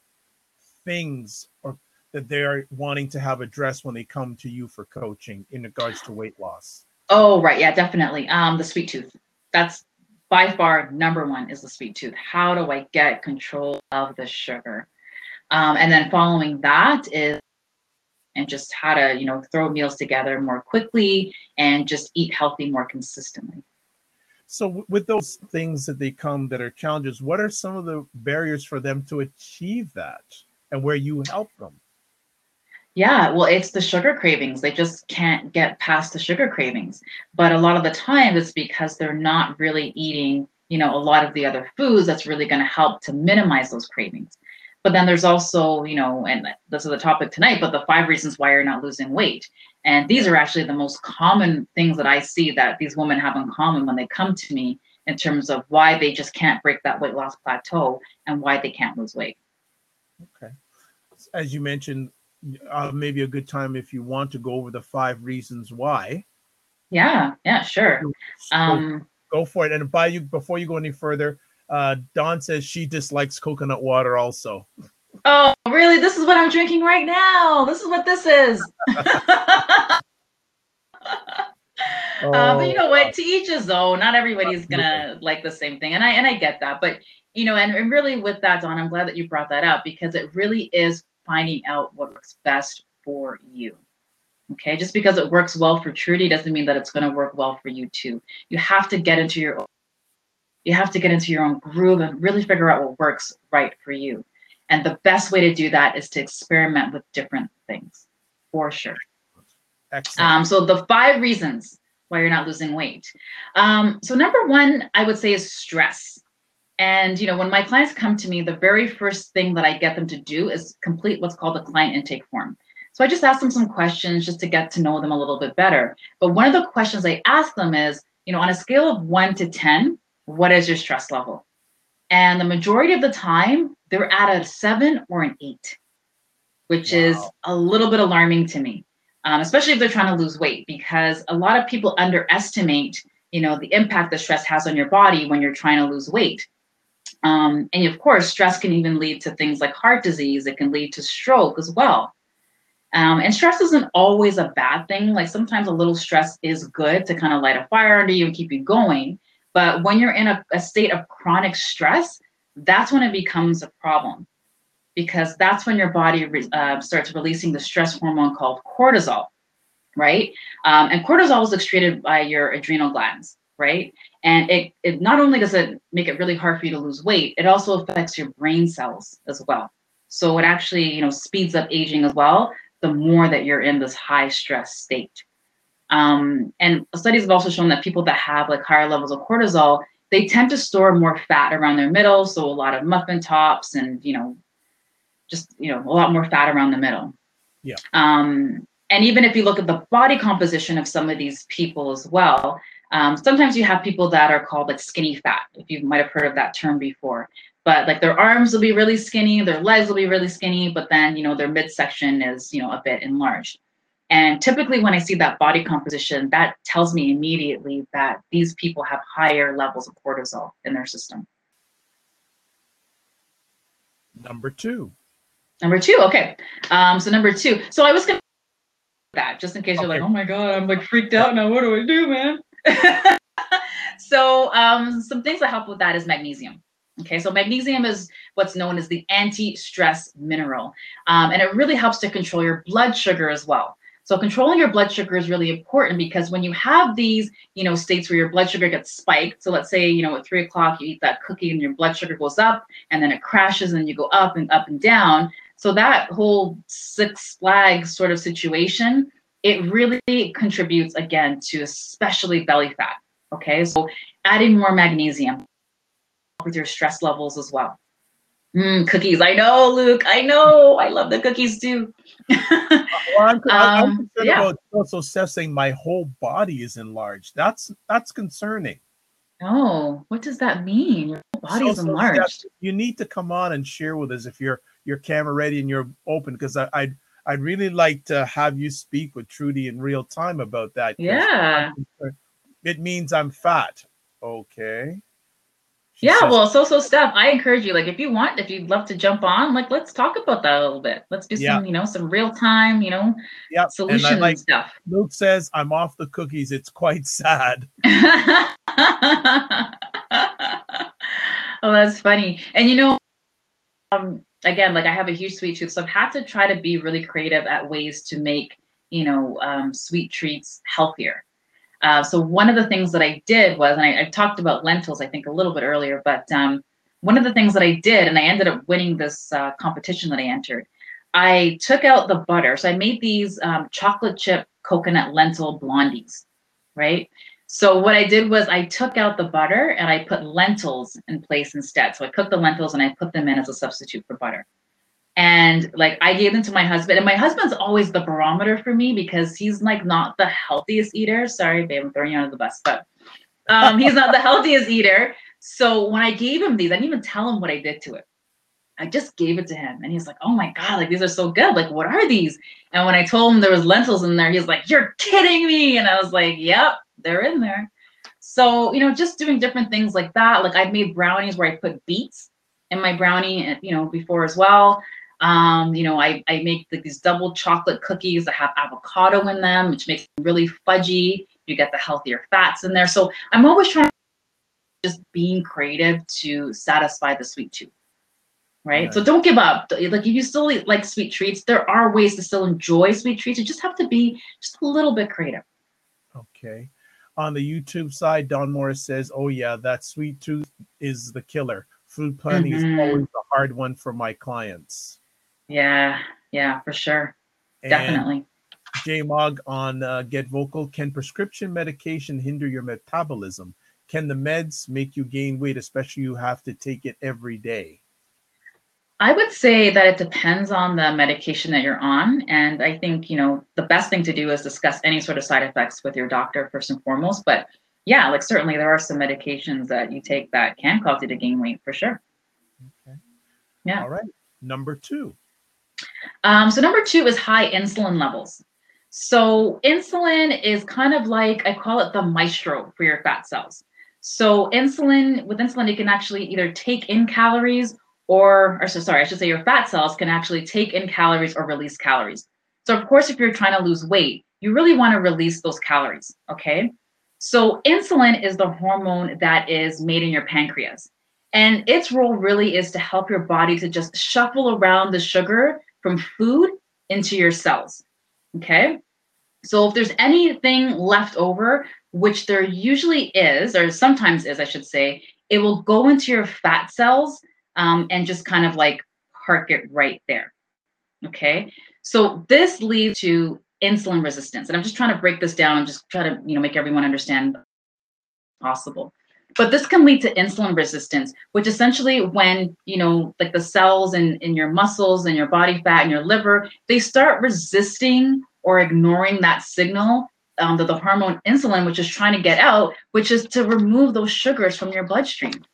things or that they are wanting to have addressed when they come to you for coaching in regards to weight loss? Oh, right. Yeah, definitely. The sweet tooth. That's by far number one is the sweet tooth. How do I get control of the sugar? And then following that is and just how to, throw meals together more quickly and just eat healthy more consistently. So with those things that they come that are challenges, what are some of the barriers for them to achieve that and where you help them? Yeah, well, it's the sugar cravings. They just can't get past the sugar cravings. But a lot of the time it's because they're not really eating, a lot of the other foods that's really going to help to minimize those cravings. But then there's also, and this is the topic tonight, but the 5 reasons why you're not losing weight. And these Yeah. are actually the most common things that I see that these women have in common when they come to me in terms of why they just can't break that weight loss plateau and why they can't lose weight. Okay. As you mentioned, maybe a good time if you want to go over the 5 reasons why. Yeah, sure. Go, Um, go for it. And before you go any further, Dawn says she dislikes coconut water also. Oh, really? This is what I'm drinking right now. This is what this is. But you Oh, know what? To each his own. Not everybody's absolutely. gonna like the same thing, and I get that. But and really with that, Don, I'm glad that you brought that up because it really is finding out what works best for you. Okay, just because it works well for Trudy doesn't mean that it's going to work well for you too. You have to get into your own groove and really figure out what works right for you. And the best way to do that is to experiment with different things, for sure. Excellent. So the 5 reasons why you're not losing weight. So number one, I would say is stress. And when my clients come to me, the very first thing that I get them to do is complete what's called a client intake form. So I just ask them some questions just to get to know them a little bit better. But one of the questions I ask them is, on a scale of 1 to 10, what is your stress level? And the majority of the time, they're at a 7 or an 8, which is Wow. a little bit alarming to me, especially if they're trying to lose weight, because a lot of people underestimate, the impact that stress has on your body when you're trying to lose weight. And of course, stress can even lead to things like heart disease. It can lead to stroke as well. And stress isn't always a bad thing. Like sometimes a little stress is good to kind of light a fire under you and keep you going. But when you're in a state of chronic stress, that's when it becomes a problem because that's when your body starts releasing the stress hormone called cortisol, right? And cortisol is excreted by your adrenal glands, right? And it not only does it make it really hard for you to lose weight, it also affects your brain cells as well. So it actually, speeds up aging as well, the more that you're in this high stress state. And studies have also shown that people that have like higher levels of cortisol, they tend to store more fat around their middle. So a lot of muffin tops and, just, a lot more fat around the middle. Yeah. And even if you look at the body composition of some of these people as well, Sometimes you have people that are called like skinny fat, if you might have heard of that term before. But like their arms will be really skinny, their legs will be really skinny, but then, you know, their midsection is, you know, a bit enlarged. And typically when I see that body composition, that tells me immediately that these people have higher levels of cortisol in their system. Number two. Number two, okay. So number two. So I was going to that just in case you're like, oh my God, I'm like freaked out now. What do I do, man? So some things that help with that is magnesium. Okay, so magnesium is what's known as the anti-stress mineral. And it really helps to control your blood sugar as well. So controlling your blood sugar is really important because when you have these, you know, states where your blood sugar gets spiked. So let's say, you know, at 3 o'clock, you eat that cookie and your blood sugar goes up and then it crashes and you go up and down. So that whole Six Flags sort of situation, it really contributes again to especially belly fat. Okay, so adding more magnesium with your stress levels as well. Cookies, I know, Luke, I know, I love the cookies too. Well, I'm concerned yeah. about also saying my whole body is enlarged. That's concerning. Oh, what does that mean? Your whole body is enlarged. Steph, you need to come on and share with us if your camera ready and you're open, because I'd really like to have you speak with Trudy in real time about that. Yeah. It means I'm fat. Okay. Yeah, well, so Steph, I encourage you, like, if you'd love to jump on, like, let's talk about that a little bit. Let's do some, you know, some real time, you know, solution and stuff. Luke says, I'm off the cookies. It's quite sad. Oh, that's funny. And, you know, again, like I have a huge sweet tooth, so I've had to try to be really creative at ways to make, you know, sweet treats healthier. So one of the things that I did was, and I talked about lentils, I think a little bit earlier, but one of the things that I did, and I ended up winning this competition that I entered, I took out the butter. So I made these chocolate chip coconut lentil blondies, right? So what I did was I took out the butter and I put lentils in place instead. So I cooked the lentils and I put them in as a substitute for butter. And like I gave them to my husband, and my husband's always the barometer for me because he's like not the healthiest eater. Sorry, babe, I'm throwing you under the bus, but he's not the healthiest eater. So when I gave him these, I didn't even tell him what I did to it. I just gave it to him, and he's like, "Oh my God, like these are so good. Like, what are these?" And when I told him there was lentils in there, he's like, "You're kidding me!" And I was like, "Yep, they're in there." So you know, just doing different things like that. Like I've made brownies where I put beets in my brownie, you know, before as well. You know, I make these double chocolate cookies that have avocado in them, which makes them really fudgy. You get the healthier fats in there. So I'm always trying to just being creative to satisfy the sweet tooth, right? Nice. So don't give up. Like if you still like sweet treats, there are ways to still enjoy sweet treats. You just have to be just a little bit creative. Okay. On the YouTube side, Don Morris says, oh yeah, that sweet tooth is the killer. Food planning is always a hard one for my clients. Yeah, for sure. And definitely. J Mog on Get Vocal, can prescription medication hinder your metabolism? Can the meds make you gain weight, especially you have to take it every day? I would say that it depends on the medication that you're on. And I think, you know, the best thing to do is discuss any sort of side effects with your doctor first and foremost. But yeah, like certainly there are some medications that you take that can cause you to gain weight for sure. Okay. Yeah. All right. Number two. So number two is high insulin levels. So insulin is kind of like, I call it the maestro for your fat cells. So with insulin, it can actually either take in calories I should say your fat cells can actually take in calories or release calories. So of course, if you're trying to lose weight, you really want to release those calories, okay? So insulin is the hormone that is made in your pancreas. And its role really is to help your body to just shuffle around the sugar from food into your cells, okay? So if there's anything left over, which there usually is, or sometimes is, I should say, it will go into your fat cells and just kind of like park it right there, okay? So this leads to insulin resistance. And I'm just trying to break this down and just try to, you know, make everyone understand possible. But this can lead to insulin resistance, which essentially when, you know, like the cells in your muscles and your body fat and your liver, they start resisting or ignoring that signal the hormone insulin, which is trying to get out, which is to remove those sugars from your bloodstream.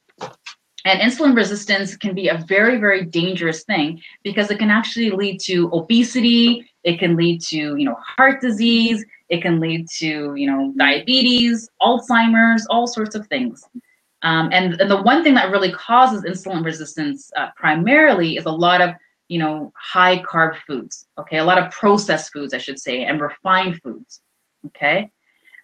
And insulin resistance can be a very, very dangerous thing because it can actually lead to obesity. It can lead to, heart disease. It can lead to, diabetes, Alzheimer's, all sorts of things. And the one thing that really causes insulin resistance primarily is a lot of, high carb foods. Okay, a lot of processed foods, I should say, and refined foods. Okay,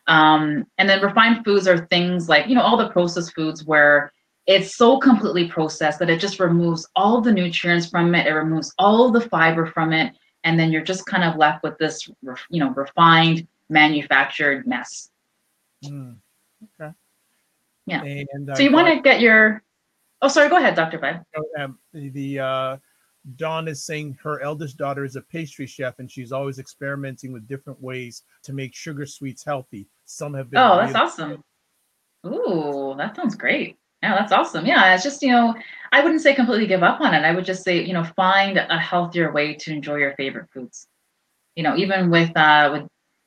and then refined foods are things like, all the processed foods where it's so completely processed that it just removes all the nutrients from it. It removes all the fiber from it. And then you're just kind of left with this, refined, manufactured mess. Okay. Yeah. And so you want to get your, oh, sorry, go ahead, Dr. Vibe. Dawn is saying her eldest daughter is a pastry chef and she's always experimenting with different ways to make sugar sweets healthy. Some have been. Oh, that's awesome. Ooh, that sounds great. Yeah, that's awesome. Yeah, it's just, I wouldn't say completely give up on it. I would just say, find a healthier way to enjoy your favorite foods. Even with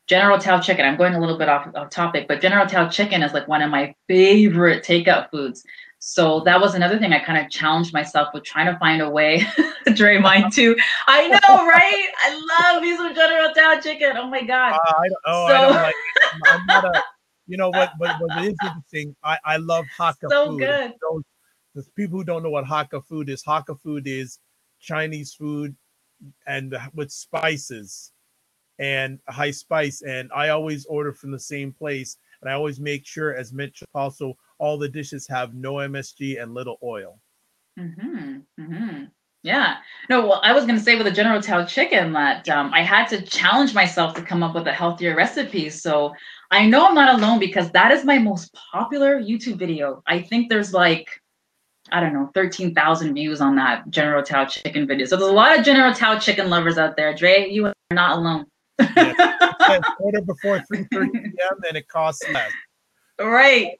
General Tao chicken, I'm going a little bit off topic, but General Tao chicken is like one of my favorite takeout foods. So that was another thing I kind of challenged myself with, trying to find a way to try mine too. I know, right? I love me some General Tao chicken. Oh my God. I don't like it. I'm not a, what is interesting, I love Hakka so food. Good. The people who don't know what Hakka food is Chinese food and with spices and high spice. And I always order from the same place. And I always make sure, as Mitch also, all the dishes have no MSG and little oil. Mm-hmm. Mm-hmm. Yeah. No, well, I was going to say with the General Tao chicken that I had to challenge myself to come up with a healthier recipe. So I know I'm not alone because that is my most popular YouTube video. I think there's like, I don't know, 13,000 views on that General Tao chicken video. So there's a lot of General Tao chicken lovers out there. Dre, you are not alone. Yes. It says order before 3:30 p.m. and it costs less. Right.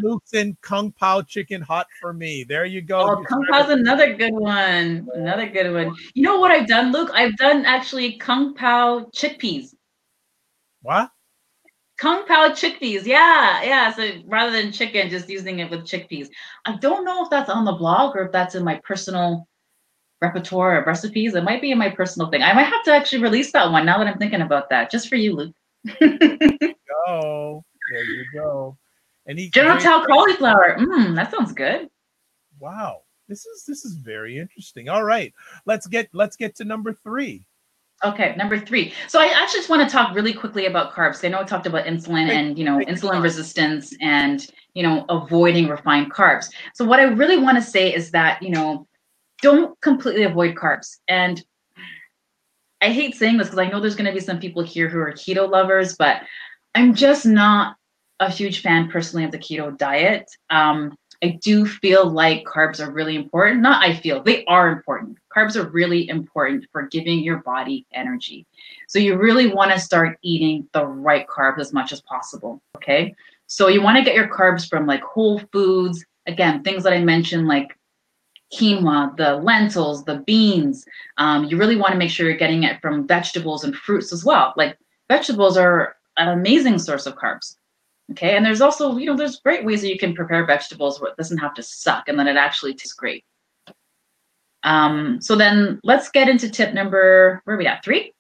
Luke's in Kung Pao chicken hot for me. There you go. Oh, Kung Pao's another good one. Another good one. You know what I've done, Luke? I've done actually Kung Pao chickpeas. What? Kung Pao chickpeas. Yeah. Yeah. So rather than chicken, just using it with chickpeas. I don't know if that's on the blog or if that's in my personal repertoire of recipes. It might be in my personal thing. I might have to actually release that one now that I'm thinking about that, just for you, Luke. There you go. And General Tao cauliflower. That sounds good. Wow. This is very interesting. All right. Let's get to number 3. Okay, number 3. So I actually just want to talk really quickly about carbs. I know I talked about insulin and, insulin resistance and, avoiding refined carbs. So what I really want to say is that, don't completely avoid carbs. And I hate saying this because I know there's going to be some people here who are keto lovers, but I'm just not a huge fan personally of the keto diet. I do feel like carbs are really important. Not I feel, they are important. Carbs are really important for giving your body energy. So you really want to start eating the right carbs as much as possible, okay? So you want to get your carbs from like whole foods. Again, things that I mentioned like quinoa, the lentils, the beans. You really want to make sure you're getting it from vegetables and fruits as well. Like vegetables are an amazing source of carbs. Okay, and there's also, there's great ways that you can prepare vegetables where it doesn't have to suck and then it actually tastes great. So then let's get into tip number, where are we at, 3?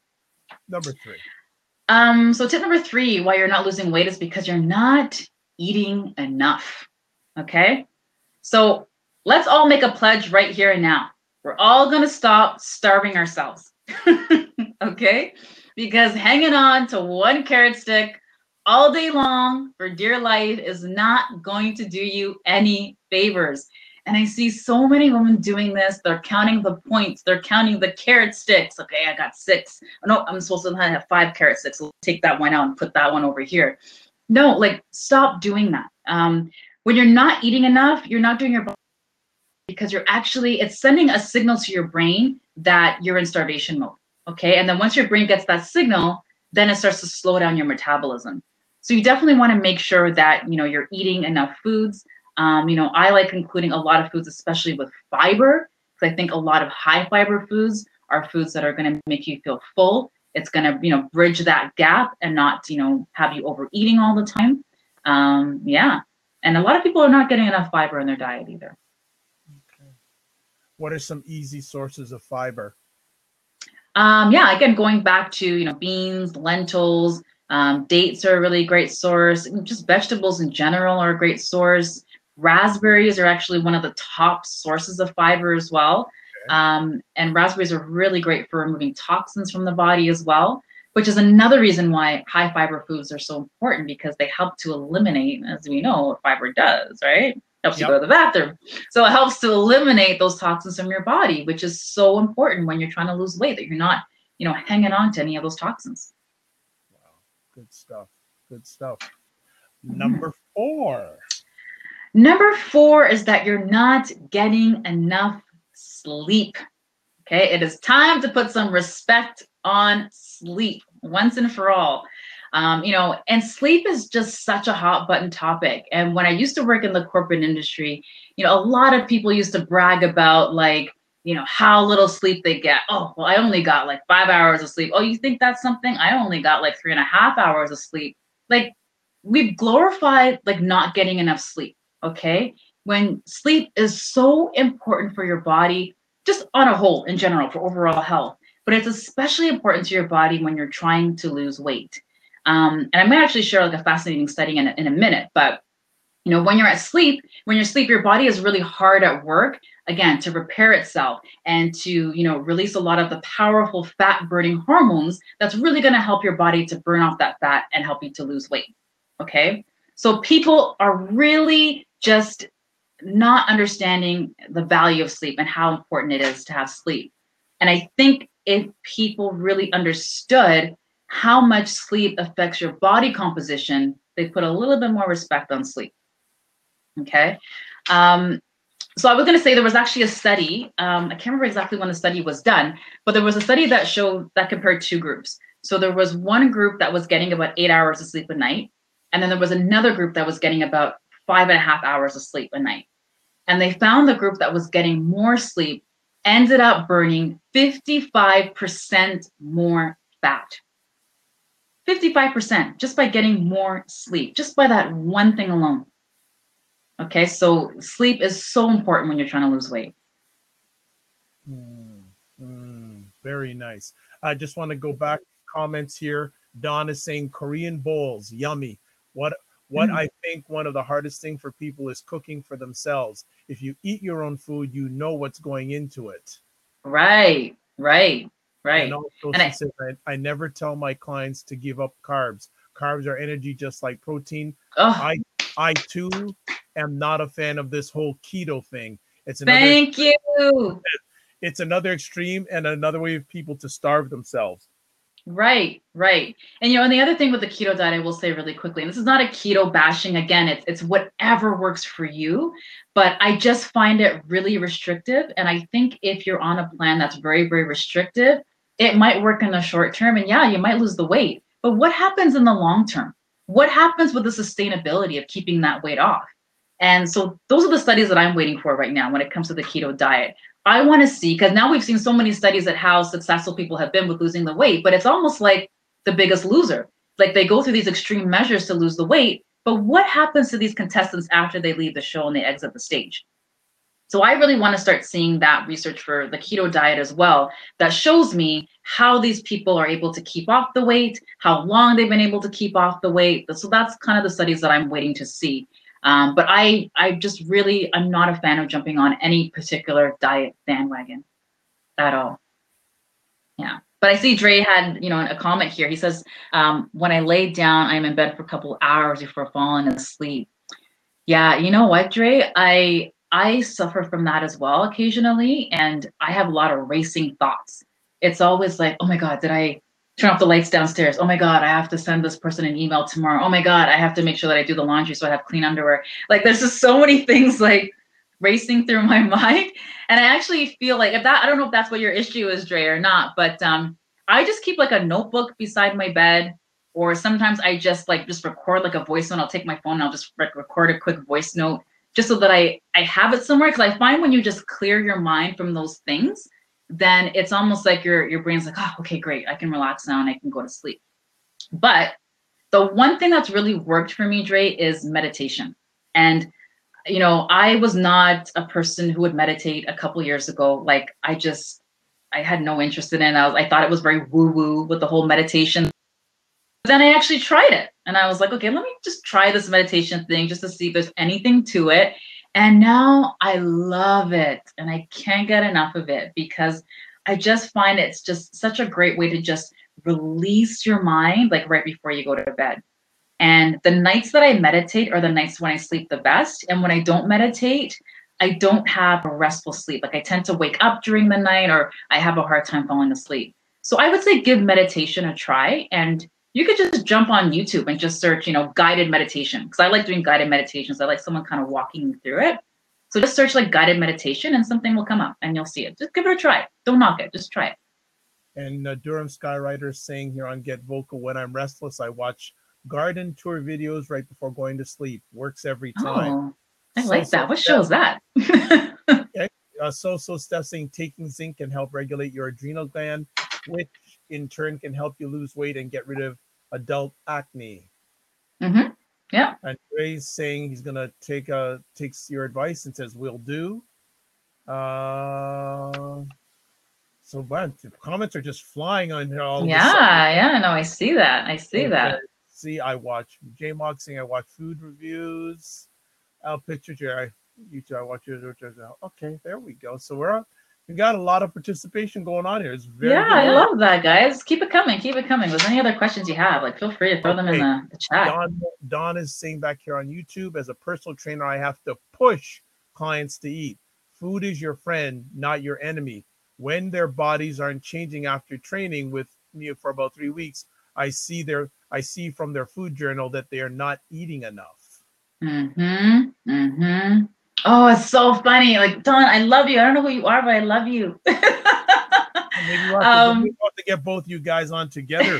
Number 3. So tip number 3, why you're not losing weight is because you're not eating enough. Okay, so let's all make a pledge right here and now. We're all going to stop starving ourselves. Okay, because hanging on to one carrot stick all day long for dear life is not going to do you any favors. And I see so many women doing this. They're counting the points. They're counting the carrot sticks. Okay, I got 6. No, I'm supposed to have 5 carrot sticks. So take that one out and put that one over here. No, like stop doing that. When you're not eating enough, you're not doing your body because it's sending a signal to your brain that you're in starvation mode. Okay, and then once your brain gets that signal, then it starts to slow down your metabolism. So you definitely want to make sure that, you're eating enough foods. I like including a lot of foods, especially with fiber, because I think a lot of high fiber foods are foods that are going to make you feel full. It's going to, bridge that gap and not, have you overeating all the time. Yeah. And a lot of people are not getting enough fiber in their diet either. Okay. What are some easy sources of fiber? Yeah, again, going back to, beans, lentils, dates are a really great source. Just vegetables in general are a great source. Raspberries are actually one of the top sources of fiber as well. Okay. And raspberries are really great for removing toxins from the body as well, which is another reason why high fiber foods are so important, because they help to eliminate, as we know, what fiber does, right? Helps you Yep. go to the bathroom. So it helps to eliminate those toxins from your body, which is so important when you're trying to lose weight, that you're not, hanging on to any of those toxins. Wow. Good stuff. Good stuff. Mhm. Number 4. Number 4 is that you're not getting enough sleep. Okay, it is time to put some respect on sleep once and for all. And sleep is just such a hot button topic. And when I used to work in the corporate industry, a lot of people used to brag about, like, how little sleep they get. Oh, well, I only got like 5 hours of sleep. Oh, you think that's something? I only got like 3.5 hours of sleep. Like, we've glorified like not getting enough sleep. Okay, when sleep is so important for your body, just on a whole, in general, for overall health, but it's especially important to your body when you're trying to lose weight. And I might actually share like a fascinating study in a minute, but when you're asleep, your body is really hard at work, again, to repair itself and to, release a lot of the powerful fat burning hormones that's really going to help your body to burn off that fat and help you to lose weight. Okay. So people are really just not understanding the value of sleep and how important it is to have sleep. And I think if people really understood how much sleep affects your body composition, they put a little bit more respect on sleep. Okay. So I was going to say there was actually a study. I can't remember exactly when the study was done, but there was a study that showed that compared 2 groups. So there was one group that was getting about 8 hours of sleep a night. And then there was another group that was getting about 5.5 hours of sleep a night. And they found the group that was getting more sleep ended up burning 55% more fat. 55% just by getting more sleep, just by that one thing alone. Okay, so sleep is so important when you're trying to lose weight. Very nice. I just want to go back to comments here. Don is saying Korean bowls, yummy. What I think one of the hardest thing for people is cooking for themselves. If you eat your own food, you know what's going into it. Right. And also, And she says, I never tell my clients to give up carbs. Carbs are energy just like protein. oh, I too am not a fan of this whole keto thing. thank you. It's another extreme and another way of people to starve themselves. Right. And and the other thing with the keto diet, I will say really quickly, and this is not a keto bashing. Again, it's whatever works for you, but I just find it really restrictive. And I think if you're on a plan that's very, very restrictive, it might work in the short term. And yeah, you might lose the weight. But what happens in the long term? What happens with the sustainability of keeping that weight off? And so those are the studies that I'm waiting for right now when it comes to the keto diet. I want to see, because now we've seen so many studies at how successful people have been with losing the weight, but it's almost like The Biggest Loser. Like, they go through these extreme measures to lose the weight, but what happens to these contestants after they leave the show and they exit the stage? So I really want to start seeing that research for the keto diet as well, that shows me how these people are able to keep off the weight, how long they've been able to keep off the weight. So that's kind of the studies that I'm waiting to see. But I'm not a fan of jumping on any particular diet bandwagon at all. Yeah. But I see Dre had, a comment here. He says, when I lay down, I'm in bed for a couple hours before falling asleep. Yeah, you know what, Dre? I suffer from that as well occasionally, and I have a lot of racing thoughts. It's always like, oh my God, did I turn off the lights downstairs? Oh my God, I have to send this person an email tomorrow. Oh my God, I have to make sure that I do the laundry so I have clean underwear. Like, there's just so many things like racing through my mind. And I actually feel like, I don't know if that's what your issue is, Dre, or not, but I just keep like a notebook beside my bed. Or sometimes I just record like a voice note. I'll take my phone and I'll just record a quick voice note just so that I have it somewhere. Because I find when you just clear your mind from those things, then it's almost like your brain's like, oh, okay, great, I can relax now and I can go to sleep. But the one thing that's really worked for me, Dre, is meditation. And I was not a person who would meditate a couple years ago. Like I had no interest in it. I thought it was very woo-woo with the whole meditation. But then I actually tried it and I was like, okay, let me just try this meditation thing just to see if there's anything to it. And now I love it and I can't get enough of it because I just find it's just such a great way to just release your mind, like right before you go to bed. And the nights that I meditate are the nights when I sleep the best. And when I don't meditate, I don't have a restful sleep. Like I tend to wake up during the night or I have a hard time falling asleep. So I would say give meditation a try. And you could just jump on YouTube and just search, guided meditation. Because I like doing guided meditations. I like someone kind of walking me through it. So just search like guided meditation and something will come up and you'll see it. Just give it a try. Don't knock it. Just try it. And Durham Skywriter is saying here on Get Vocal, when I'm restless, I watch garden tour videos right before going to sleep. Works every time. Oh, I like that. What show is that? Okay. So Steph saying taking zinc can help regulate your adrenal gland, which in turn can help you lose weight and get rid of adult acne. Mm-hmm. Yeah. And Ray's saying he's gonna takes your advice and says will do. So but the comments are just flying on here all yeah, no, I see that. See, I watch J-Mog saying I watch food reviews. Pictures here. YouTube, I watch yours. Okay, there we go. So we got a lot of participation going on here. It's very good. I love that, guys. Keep it coming. Keep it coming. If there's any other questions you have, like feel free to throw them in the chat. Don is saying back here on YouTube, as a personal trainer, I have to push clients to eat. Food is your friend, not your enemy. When their bodies aren't changing after training with me for about 3 weeks, I see from their food journal that they are not eating enough. Mm-hmm. Mm-hmm. Oh, it's so funny. Like, Don, I love you. I don't know who you are, but I love you. Maybe we'll have to get both you guys on together.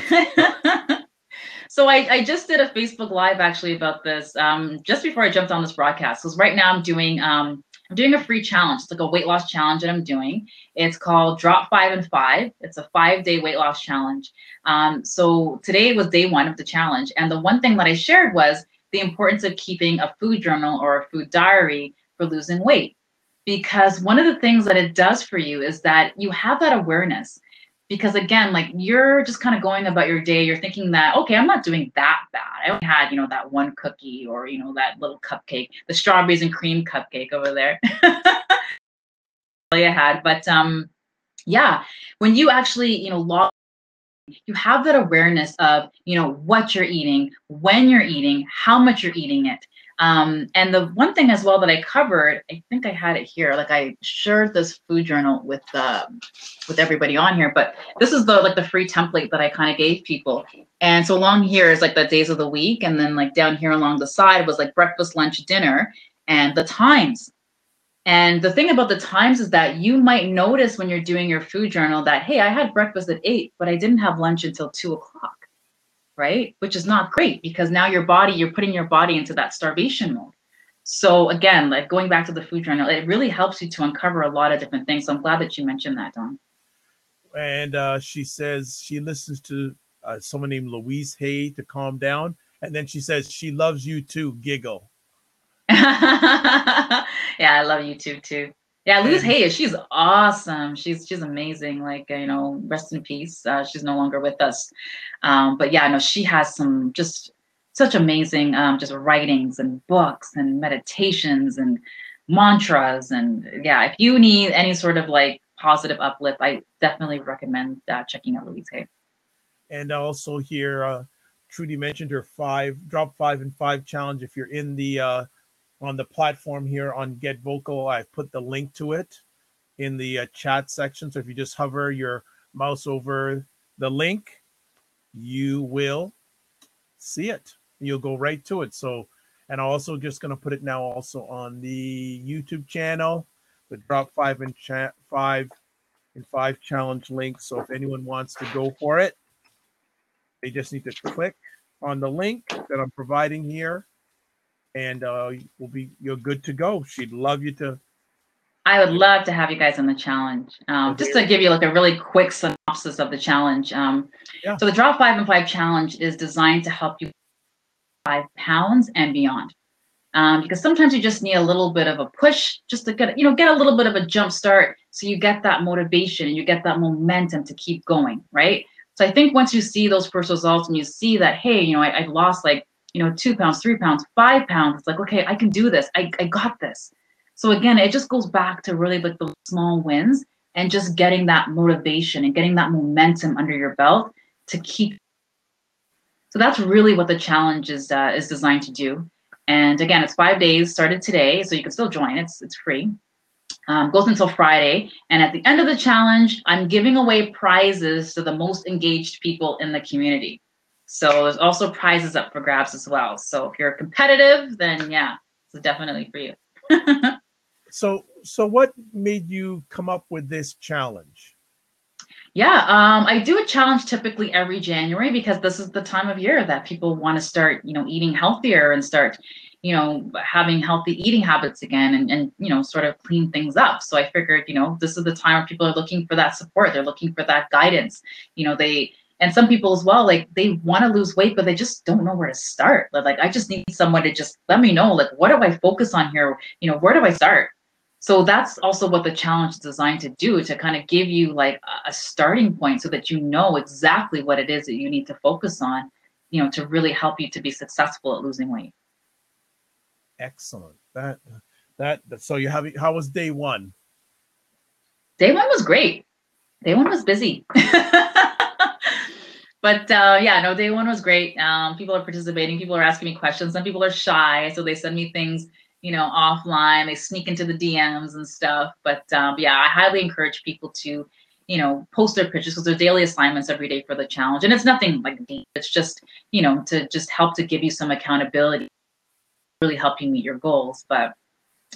So I just did a Facebook Live actually about this just before I jumped on this broadcast. Because right now I'm doing a free challenge. It's like a weight loss challenge that I'm doing. It's called Drop 5 and 5. It's a 5-day weight loss challenge. So today was day 1 of the challenge. And the one thing that I shared was the importance of keeping a food journal or a food diary for losing weight. Because one of the things that it does for you is that you have that awareness. Because again, like you're just kind of going about your day, you're thinking that, okay, I'm not doing that bad. I only had, that one cookie or, that little cupcake, the strawberries and cream cupcake over there. I had, but yeah, when you actually, log, you have that awareness of, what you're eating, when you're eating, how much you're eating it. And the one thing as well that I covered, I think I had it here, like I shared this food journal with everybody on here, but this is the free template that I kind of gave people. And so along here is like the days of the week. And then like down here along the side was like breakfast, lunch, dinner, and the times. And the thing about the times is that you might notice when you're doing your food journal that, hey, I had breakfast at 8, but I didn't have lunch until 2 o'clock. Right? Which is not great because now you're putting your body into that starvation mode. So again, like going back to the food journal, it really helps you to uncover a lot of different things. So I'm glad that you mentioned that, Don. And she says she listens to someone named Louise Hay to calm down. And then she says she loves you too, giggle. Yeah, I love YouTube too. Yeah, Louise Hay, she's awesome. She's amazing. Like, rest in peace. She's no longer with us. But yeah, no, she has some just such amazing just writings and books and meditations and mantras. And yeah, if you need any sort of like positive uplift, I definitely recommend checking out Louise Hay. And also here, Trudy mentioned her drop 5 and 5 challenge. If you're in the on the platform here on Get Vocal, I've put the link to it in the chat section. So if you just hover your mouse over the link, you will see it. You'll go right to it. So, and I'm also just going to put it now also on the YouTube channel, the Drop 5 and 5 challenge link. So if anyone wants to go for it, they just need to click on the link that I'm providing here. And you're good to go. She'd love you to. I would love to have you guys on the challenge. Well, Just there, to give you like a really quick synopsis of the challenge. yeah. So the Drop 5 and 5 challenge is designed to help you 5 pounds and beyond. Because sometimes you just need a little bit of a push just to get a little bit of a jump start, so you get that motivation and you get that momentum to keep going, right? So I think once you see those first results and you see that, hey, I've lost like 2 pounds, 3 pounds, 5 pounds, it's like, okay, I can do this. I got this. So again, it just goes back to really like the small wins and just getting that motivation and getting that momentum under your belt to keep. So that's really what the challenge is designed to do. And again, it's 5 days, started today, so you can still join. It's free. Goes until Friday. And at the end of the challenge, I'm giving away prizes to the most engaged people in the community. So there's also prizes up for grabs as well. So if you're competitive, then yeah, it's definitely for you. So what made you come up with this challenge? Yeah, I do a challenge typically every January because this is the time of year that people want to start, eating healthier and start, having healthy eating habits again and sort of clean things up. So I figured, this is the time where people are looking for that support. They're looking for that guidance. And some people as well, like they want to lose weight, but they just don't know where to start. Like, I just need someone to just let me know, like, what do I focus on here? Where do I start? So that's also what the challenge is designed to do, to kind of give you like a starting point so that you know exactly what it is that you need to focus on, to really help you to be successful at losing weight. Excellent. So how was day one? Day one was great. Day one was busy. But yeah, no, day one was great. People are participating. People are asking me questions. Some people are shy, so they send me things, offline. They sneak into the DMs and stuff. But yeah, I highly encourage people to, post their pictures because they're daily assignments every day for the challenge. And it's nothing like deep. It's just, to just help to give you some accountability, really help you meet your goals. But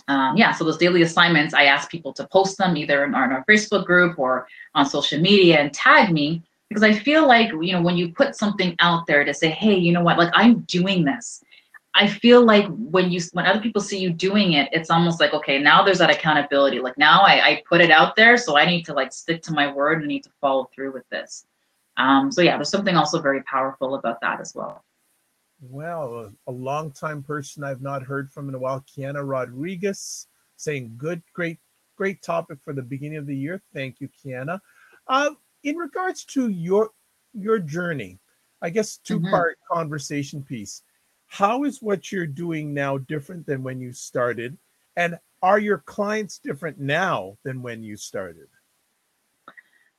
yeah, so those daily assignments, I ask people to post them either in our Facebook group or on social media and tag me, because I feel like, when you put something out there to say, hey, you know what, like I'm doing this, I feel like when other people see you doing it, it's almost like, okay, now there's that accountability. Like now I put it out there, so I need to like stick to my word and need to follow through with this. So yeah, there's something also very powerful about that as well. Well, a long-time person I've not heard from in a while, Kiana Rodriguez, saying great topic for the beginning of the year. Thank you, Kiana. In regards to your journey, I guess two-part conversation piece. How is what you're doing now different than when you started? And are your clients different now than when you started?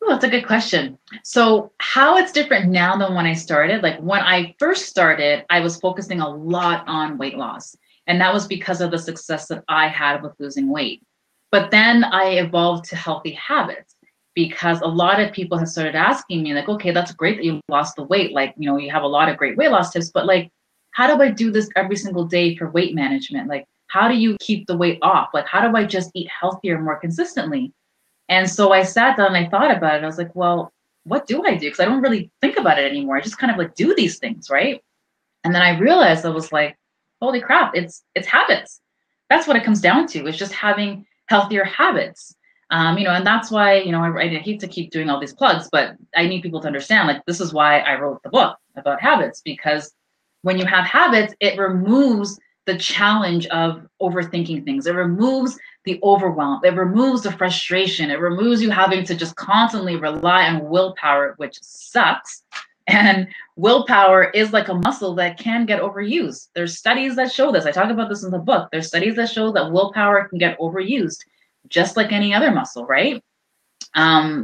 Oh, that's a good question. So how it's different now than when I started, like when I first started, I was focusing a lot on weight loss. And that was because of the success that I had with losing weight. But then I evolved to healthy habits because a lot of people have started asking me like, okay, that's great that you lost the weight. Like, you have a lot of great weight loss tips, but like, how do I do this every single day for weight management? Like, how do you keep the weight off? Like, how do I just eat healthier more consistently? And so I sat down and I thought about it. I was like, well, what do I do? Because I don't really think about it anymore. I just kind of like do these things, right? And then I realized, I was like, holy crap, it's habits. That's what it comes down to. It's just having healthier habits. And that's why, I hate to keep doing all these plugs, but I need people to understand, like, this is why I wrote the book about habits, because when you have habits, it removes the challenge of overthinking things. It removes the overwhelm. It removes the frustration. It removes you having to just constantly rely on willpower, which sucks. And willpower is like a muscle that can get overused. There's studies that show this. I talk about this in the book. There's studies that show that willpower can get overused, just like any other muscle, right?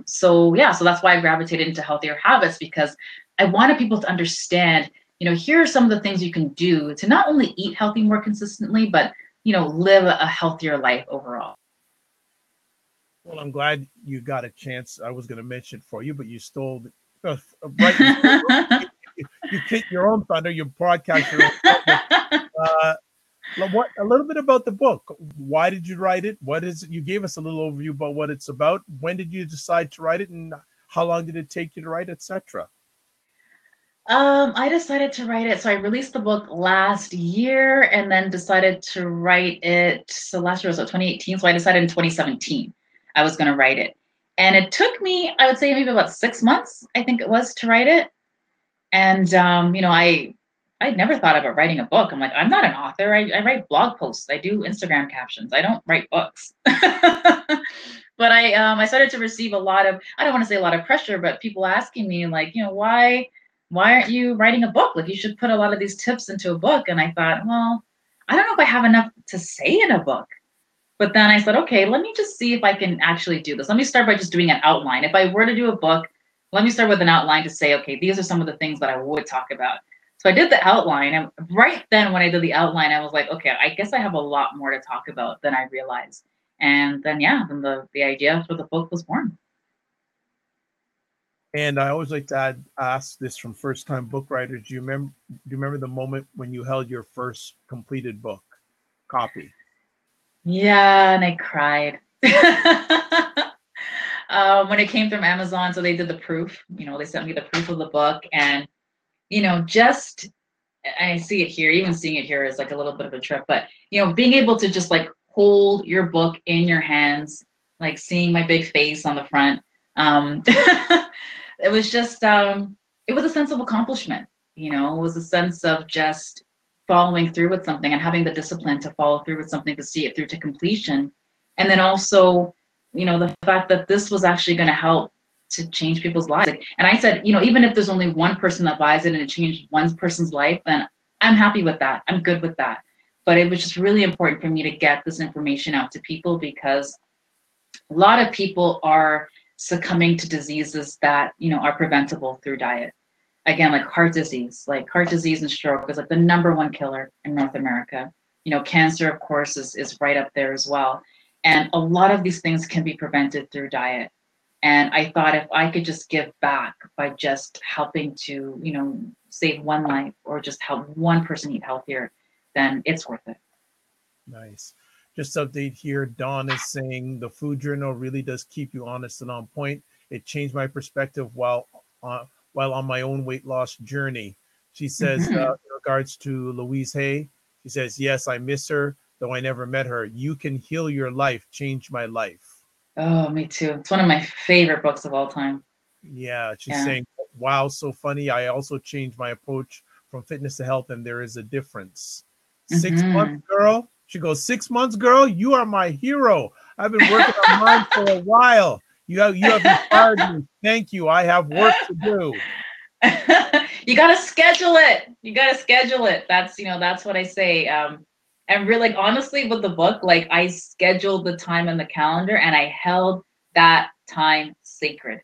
So yeah, so that's why I gravitated into healthier habits, because I wanted people to understand, here are some of the things you can do to not only eat healthy more consistently, but, live a healthier life overall. Well, I'm glad you got a chance. I was going to mention it for you, but you stole right. You kick your own thunder. You broadcast your own thunder. What a little bit about the book. Why did you write it? What is it? You gave us a little overview about what it's about. When did you decide to write it, and how long did it take you to write, etc.? I decided to write it. So I released the book last year and then decided to write it. So last year was 2018. So I decided in 2017 I was going to write it. And it took me, I would say maybe about 6 months, I think it was, to write it. And, I never thought about writing a book. I'm like, I'm not an author. I write blog posts. I do Instagram captions. I don't write books. But I started to receive a lot of, I don't want to say a lot of pressure, but people asking me like, why aren't you writing a book? Like you should put a lot of these tips into a book. And I thought, well, I don't know if I have enough to say in a book. But then I said, okay, let me just see if I can actually do this. Let me start by just doing an outline. If I were to do a book, let me start with an outline to say, okay, these are some of the things that I would talk about. So I did the outline. And right then when I did the outline, I was like, okay, I guess I have a lot more to talk about than I realized. And then, yeah, then the idea for the book was born. And I always like to ask this from first-time book writers. Do you remember the moment when you held your first completed book copy? Yeah, and I cried. When it came from Amazon, so they did the proof, they sent me the proof of the book. And, just, I see it here, even seeing it here is like a little bit of a trip, but, being able to just like hold your book in your hands, like seeing my big face on the front, it was just, it was a sense of accomplishment, it was a sense of just following through with something and having the discipline to follow through with something, to see it through to completion. And then also, the fact that this was actually going to help to change people's lives. And I said, even if there's only one person that buys it and it changed one person's life, then I'm happy with that. I'm good with that. But it was just really important for me to get this information out to people, because a lot of people are succumbing to diseases that, are preventable through diet. Again, like heart disease and stroke is like the number one killer in North America. Cancer, of course, is right up there as well. And a lot of these things can be prevented through diet. And I thought if I could just give back by just helping to, save one life or just help one person eat healthier, then it's worth it. Nice. Just update here. Dawn is saying the food journal really does keep you honest and on point. It changed my perspective while on my own weight loss journey. She says, Mm-hmm. in regards to Louise Hay, she says, yes, I miss her, though I never met her. You Can Heal Your Life changed my life. Oh, me too. It's one of my favorite books of all time. Yeah, she's Yeah. saying, wow, so funny. I also changed my approach from fitness to health, and there is a difference. 6 months, Mm-hmm. girl. She goes, 6 months, girl. You are my hero. I've been working on mine for a while. You have inspired me. Thank you. I have work to do. You got to schedule it. You got to schedule it. That's what I say. And really, like, honestly, with the book, like I scheduled the time in the calendar and I held that time sacred.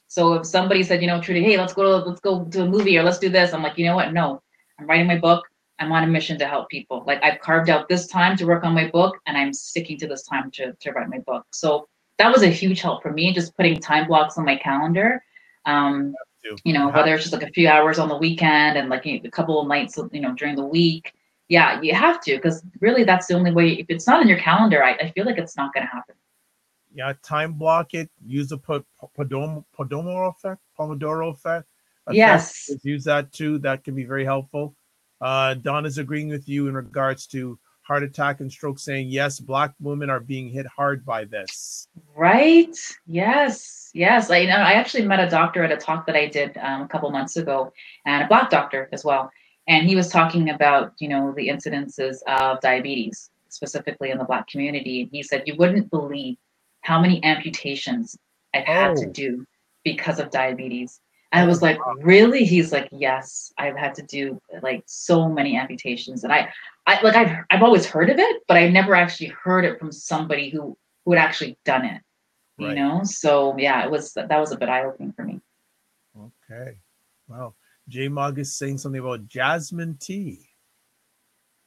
So if somebody said, Trudy, hey, let's go to a movie or let's do this, I'm like, you know what? No, I'm writing my book. I'm on a mission to help people. Like I've carved out this time to work on my book, and I'm sticking to this time to write my book. So that was a huge help for me, just putting time blocks on my calendar. Um, You have whether it's just like a few hours on the weekend and like a couple of nights, during the week. Yeah, you have to, because really that's the only way. If it's not in your calendar, I feel like it's not going to happen. Yeah, time block it. Use the Pomodoro effect. Yes. Just use that too. That can be very helpful. Don is agreeing with you in regards to heart attack and stroke, saying yes, Black women are being hit hard by this. Right. Yes. Yes. I actually met a doctor at a talk that I did a couple months ago, and a Black doctor as well. And he was talking about, the incidences of diabetes, specifically in the Black community. And he said, you wouldn't believe how many amputations I've had to Oh, do because of diabetes. I oh, was like, really? He's like, yes, I've had to do like so many amputations. And I've always heard of it, but I never actually heard it from somebody who had actually done it. right. So yeah, that was a bit eye-opening for me. Okay. Wow. J Mog is saying something about jasmine tea.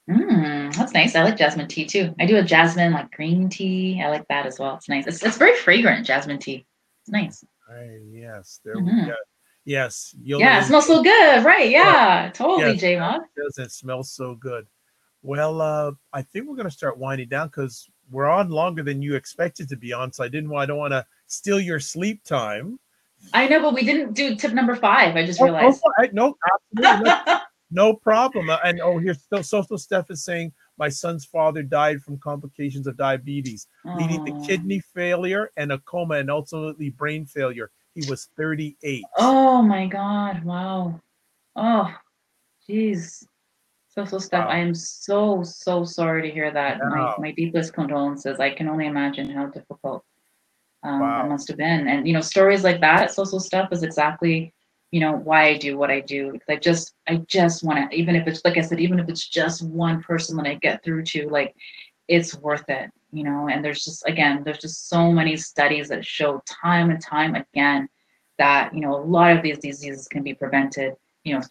That's nice. I like jasmine tea too. I do a jasmine like green tea. I like that as well. It's nice. It's very fragrant, jasmine tea. It's nice. Right. Yes. There we Hmm. go. Yes. You'll Yeah, it smells so good, right? yeah. Yeah, totally, Yes. J Mog. Doesn't smell so good. Well, I think we're going to start winding down because we're on longer than you expected to be on. So I don't want to steal your sleep time. I know, but we didn't do tip number 5. I just Oh, go realized. for it. No, absolutely. No problem. And here's still social Steph is saying my son's father died from complications of diabetes, leading to Oh, kidney failure and a coma and ultimately brain failure. He was 38. oh my God. Wow. Oh, geez. So Steph, I Wow. am so, so sorry to hear that. My Yeah. my deepest condolences. I can only imagine how difficult that Wow. must have been. And stories like that, social stuff is exactly, why I do what I do. Because I just want to, even if it's like I said, even if it's just one person that I get through to, like it's worth it. And there's just so many studies that show time and time again that, a lot of these diseases can be prevented,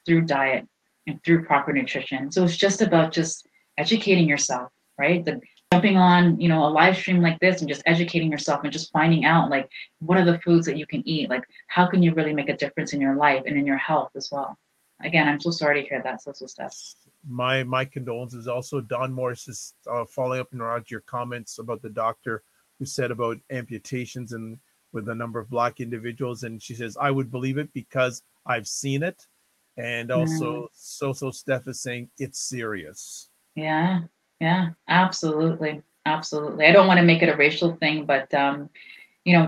through diet and through proper nutrition. So it's just about just educating yourself, right? Jumping on, a live stream like this and just educating yourself and just finding out like what are the foods that you can eat? Like how can you really make a difference in your life and in your health as well? Again, I'm so sorry to hear that, social stuff. My condolences. Also, Don Morris is following up around your comments about the doctor who said about amputations and with a number of black individuals, and she says I would believe it because I've seen it, and Mm. also so Steph is saying it's serious. Yeah, yeah, absolutely. Absolutely. I don't want to make it a racial thing, but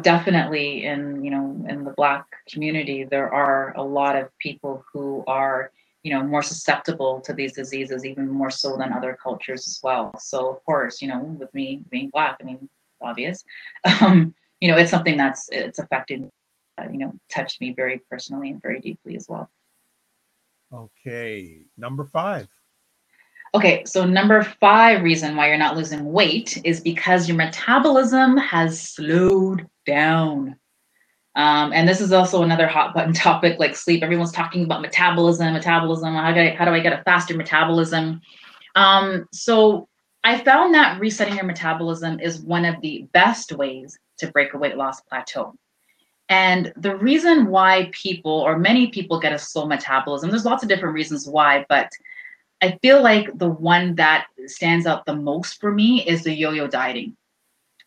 definitely in the Black community, there are a lot of people who are, more susceptible to these diseases, even more so than other cultures as well. So of course, with me being Black, I mean, obvious, it's something it's affected, touched me very personally and very deeply as well. Okay, number 5. Okay, so number 5 reason why you're not losing weight is because your metabolism has slowed down. And this is also another hot button topic like sleep. Everyone's talking about metabolism. How do I get a faster metabolism? So I found that resetting your metabolism is one of the best ways to break a weight loss plateau. And the reason why people or many people get a slow metabolism, there's lots of different reasons why, but I feel like the one that stands out the most for me is the yo-yo dieting.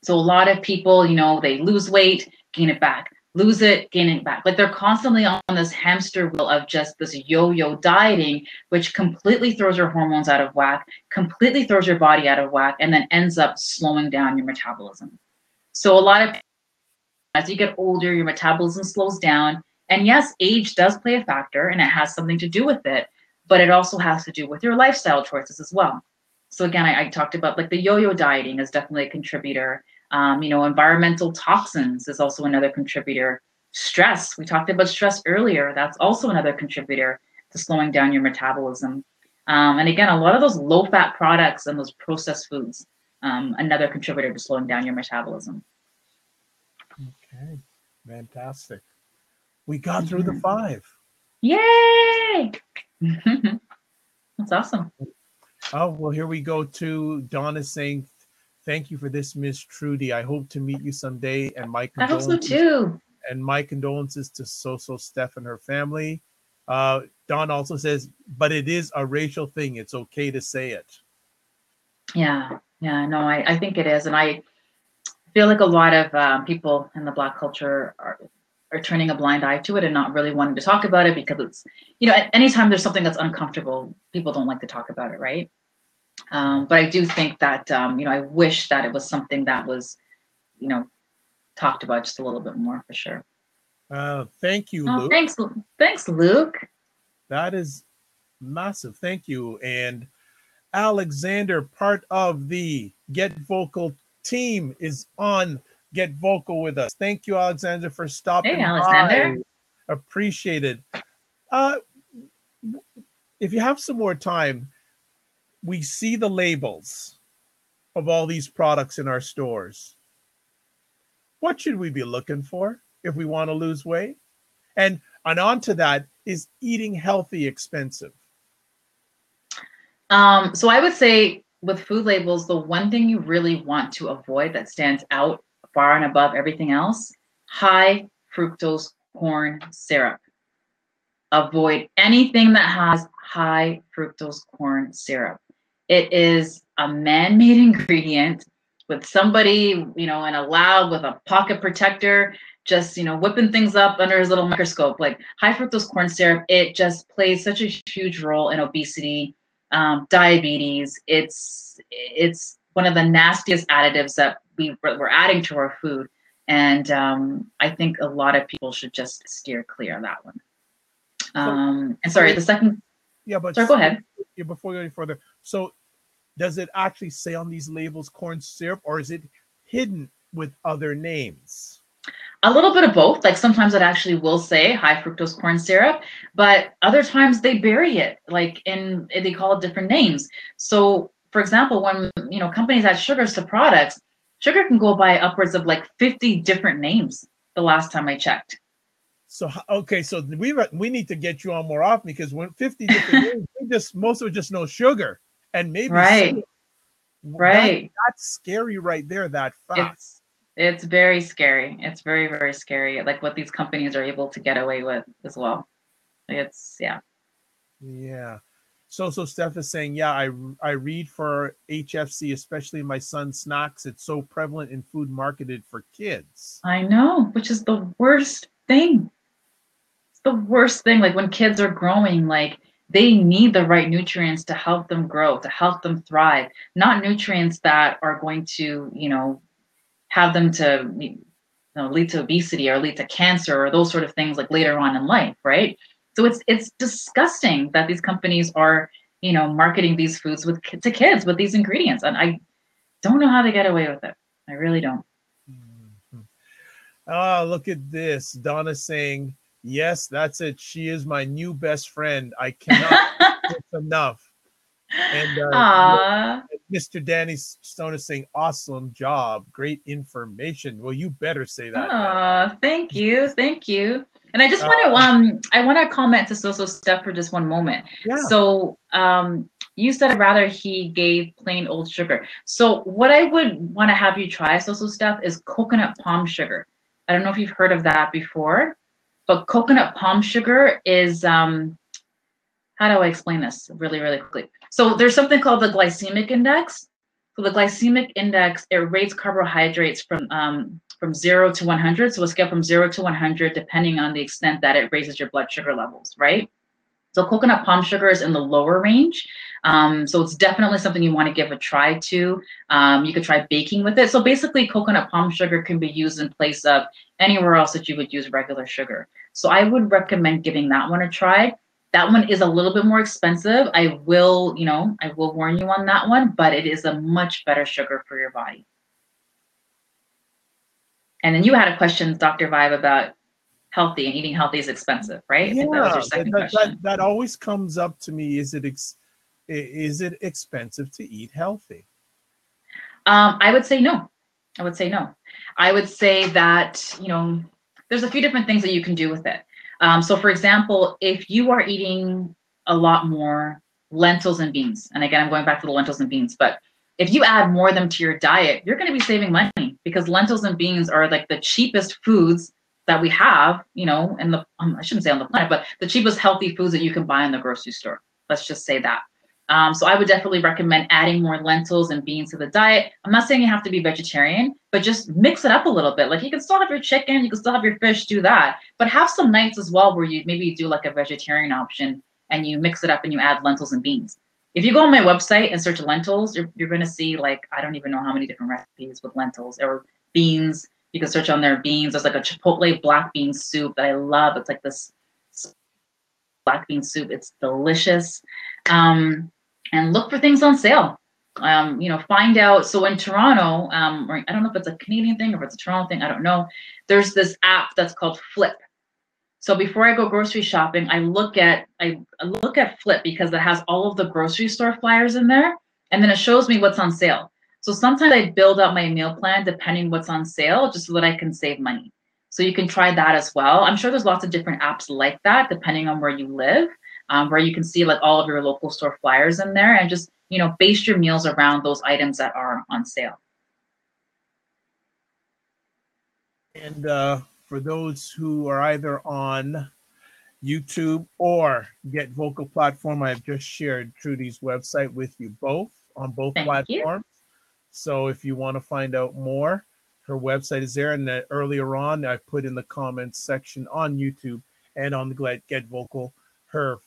So a lot of people, they lose weight, gain it back, lose it, gain it back. Like they're constantly on this hamster wheel of just this yo-yo dieting, which completely throws your hormones out of whack, completely throws your body out of whack, and then ends up slowing down your metabolism. So a lot of as you get older, your metabolism slows down. And yes, age does play a factor and it has something to do with it, but it also has to do with your lifestyle choices as well. So again, I talked about like the yo-yo dieting is definitely a contributor. Environmental toxins is also another contributor. Stress, we talked about stress earlier. That's also another contributor to slowing down your metabolism. And again, a lot of those low-fat products and those processed foods, another contributor to slowing down your metabolism. Okay, fantastic. We got through the Mhm. 5. Yay! That's awesome. Oh, well, here we go to Donna saying, thank you for this, Miss Trudy. I hope to meet you someday. I hope so too. And my condolences to So Steph and her family. Don also says, but it is a racial thing. It's okay to say it. Yeah, yeah, no, I think it is. And I feel like a lot of people in the Black culture are turning a blind eye to it and not really wanting to talk about it because it's, anytime there's something that's uncomfortable, people don't like to talk about it, right? But I do think that, I wish that it was something that was, you know, talked about just a little bit more for sure. Thank you, Oh, Luke. thanks, Luke. That is massive. Thank you. And Alexander, part of the Get Vocal team, is on Get Vocal with us. Thank you, Alexander, for Hey, stopping by. Alexander. Appreciated. Uh, if you have some more time, we see the labels of all these products in our stores. What should we be looking for if we want to lose weight? And on to that, is eating healthy expensive? So I would say with food labels, the one thing you really want to avoid that stands out far and above everything else, high fructose corn syrup. Avoid anything that has high fructose corn syrup. It is a man-made ingredient with somebody, in a lab with a pocket protector just, whipping things up under his little microscope. Like high fructose corn syrup, it just plays such a huge role in obesity, diabetes. It's one of the nastiest additives that we're adding to our food. And I think a lot of people should just steer clear of that one. And sorry, the second. Yeah, but sorry, go ahead. Before we go any further, so does it actually say on these labels corn syrup, or is it hidden with other names? A little bit of both. Like sometimes it actually will say high fructose corn syrup, but other times they bury it, like they call it different names. So for example, when companies add sugars to products, sugar can go by upwards of like 50 different names the last time I checked. So okay, so we need to get you on more often, because when 50 different names, most of it just know sugar and maybe right. Right. That's scary right there, that fast. It's very scary. It's very, very scary. Like what these companies are able to get away with as well. It's Yeah. So Steph is saying, yeah, I read for HFC, especially my son's snacks. It's so prevalent in food marketed for kids. I know, which is the worst thing. It's the worst thing. Like when kids are growing, like they need the right nutrients to help them grow, to help them thrive, not nutrients that are going to, have them to lead to obesity or lead to cancer or those sort of things like later on in life, right? So it's disgusting that these companies are marketing these foods to kids with these ingredients, and I don't know how they get away with it. I really don't. Oh, look at this. Donna saying, yes, that's it. She is my new best friend. I cannot get enough. And Mr. Danny Stone is saying, awesome job. Great information. Well, you better say that. Thank you. Thank you. And I just want to comment to Steph for just one moment. Yeah. So you said rather he gave plain old sugar. So what I would want to have you try, Steph, is coconut palm sugar. I don't know if you've heard of that before, but coconut palm sugar is how do I explain this really, really quickly? So there's something called the glycemic index. So the glycemic index, it rates carbohydrates from 0 to 100. So a scale from 0 to 100, depending on the extent that it raises your blood sugar levels, right? So coconut palm sugar is in the lower range. So it's definitely something you want to give a try to. You could try baking with it. So basically coconut palm sugar can be used in place of anywhere else that you would use regular sugar. So I would recommend giving that one a try. That one is a little bit more expensive. I will warn you on that one, but it is a much better sugar for your body. And then you had a question, Dr. Vibe, about healthy and eating healthy is expensive, right? Yeah, I think that was your second question. That always comes up to me. Is it expensive to eat healthy? I would say no. I would say that, there's a few different things that you can do with it. So for example, if you are eating a lot more lentils and beans, and again, I'm going back to the lentils and beans, but if you add more of them to your diet, you're going to be saving money, because lentils and beans are like the cheapest foods that we have, in the, I shouldn't say on the planet, but the cheapest healthy foods that you can buy in the grocery store. Let's just say that. So I would definitely recommend adding more lentils and beans to the diet. I'm not saying you have to be vegetarian, but just mix it up a little bit. Like you can still have your chicken, you can still have your fish, do that, but have some nights as well where you maybe do like a vegetarian option and you mix it up and you add lentils and beans. If you go on my website and search lentils, you're going to see like, I don't even know how many different recipes with lentils or beans. You can search on their beans. There's like a Chipotle black bean soup that I love. It's like this black bean soup. It's delicious. And look for things on sale. Find out. So in Toronto, or I don't know if it's a Canadian thing or if it's a Toronto thing, I don't know. There's this app that's called Flip. So before I go grocery shopping, I look at Flip because it has all of the grocery store flyers in there, and then it shows me what's on sale. So sometimes I build out my meal plan depending what's on sale, just so that I can save money. So you can try that as well. I'm sure there's lots of different apps like that, depending on where you live, where you can see like all of your local store flyers in there, and just base your meals around those items that are on sale. And for those who are either on YouTube or Get Vocal platform, I have just shared Trudy's website with you both on both platforms. So if you want to find out more, Her website is there, and earlier on, I put in the comments section on YouTube and on the Get Vocal her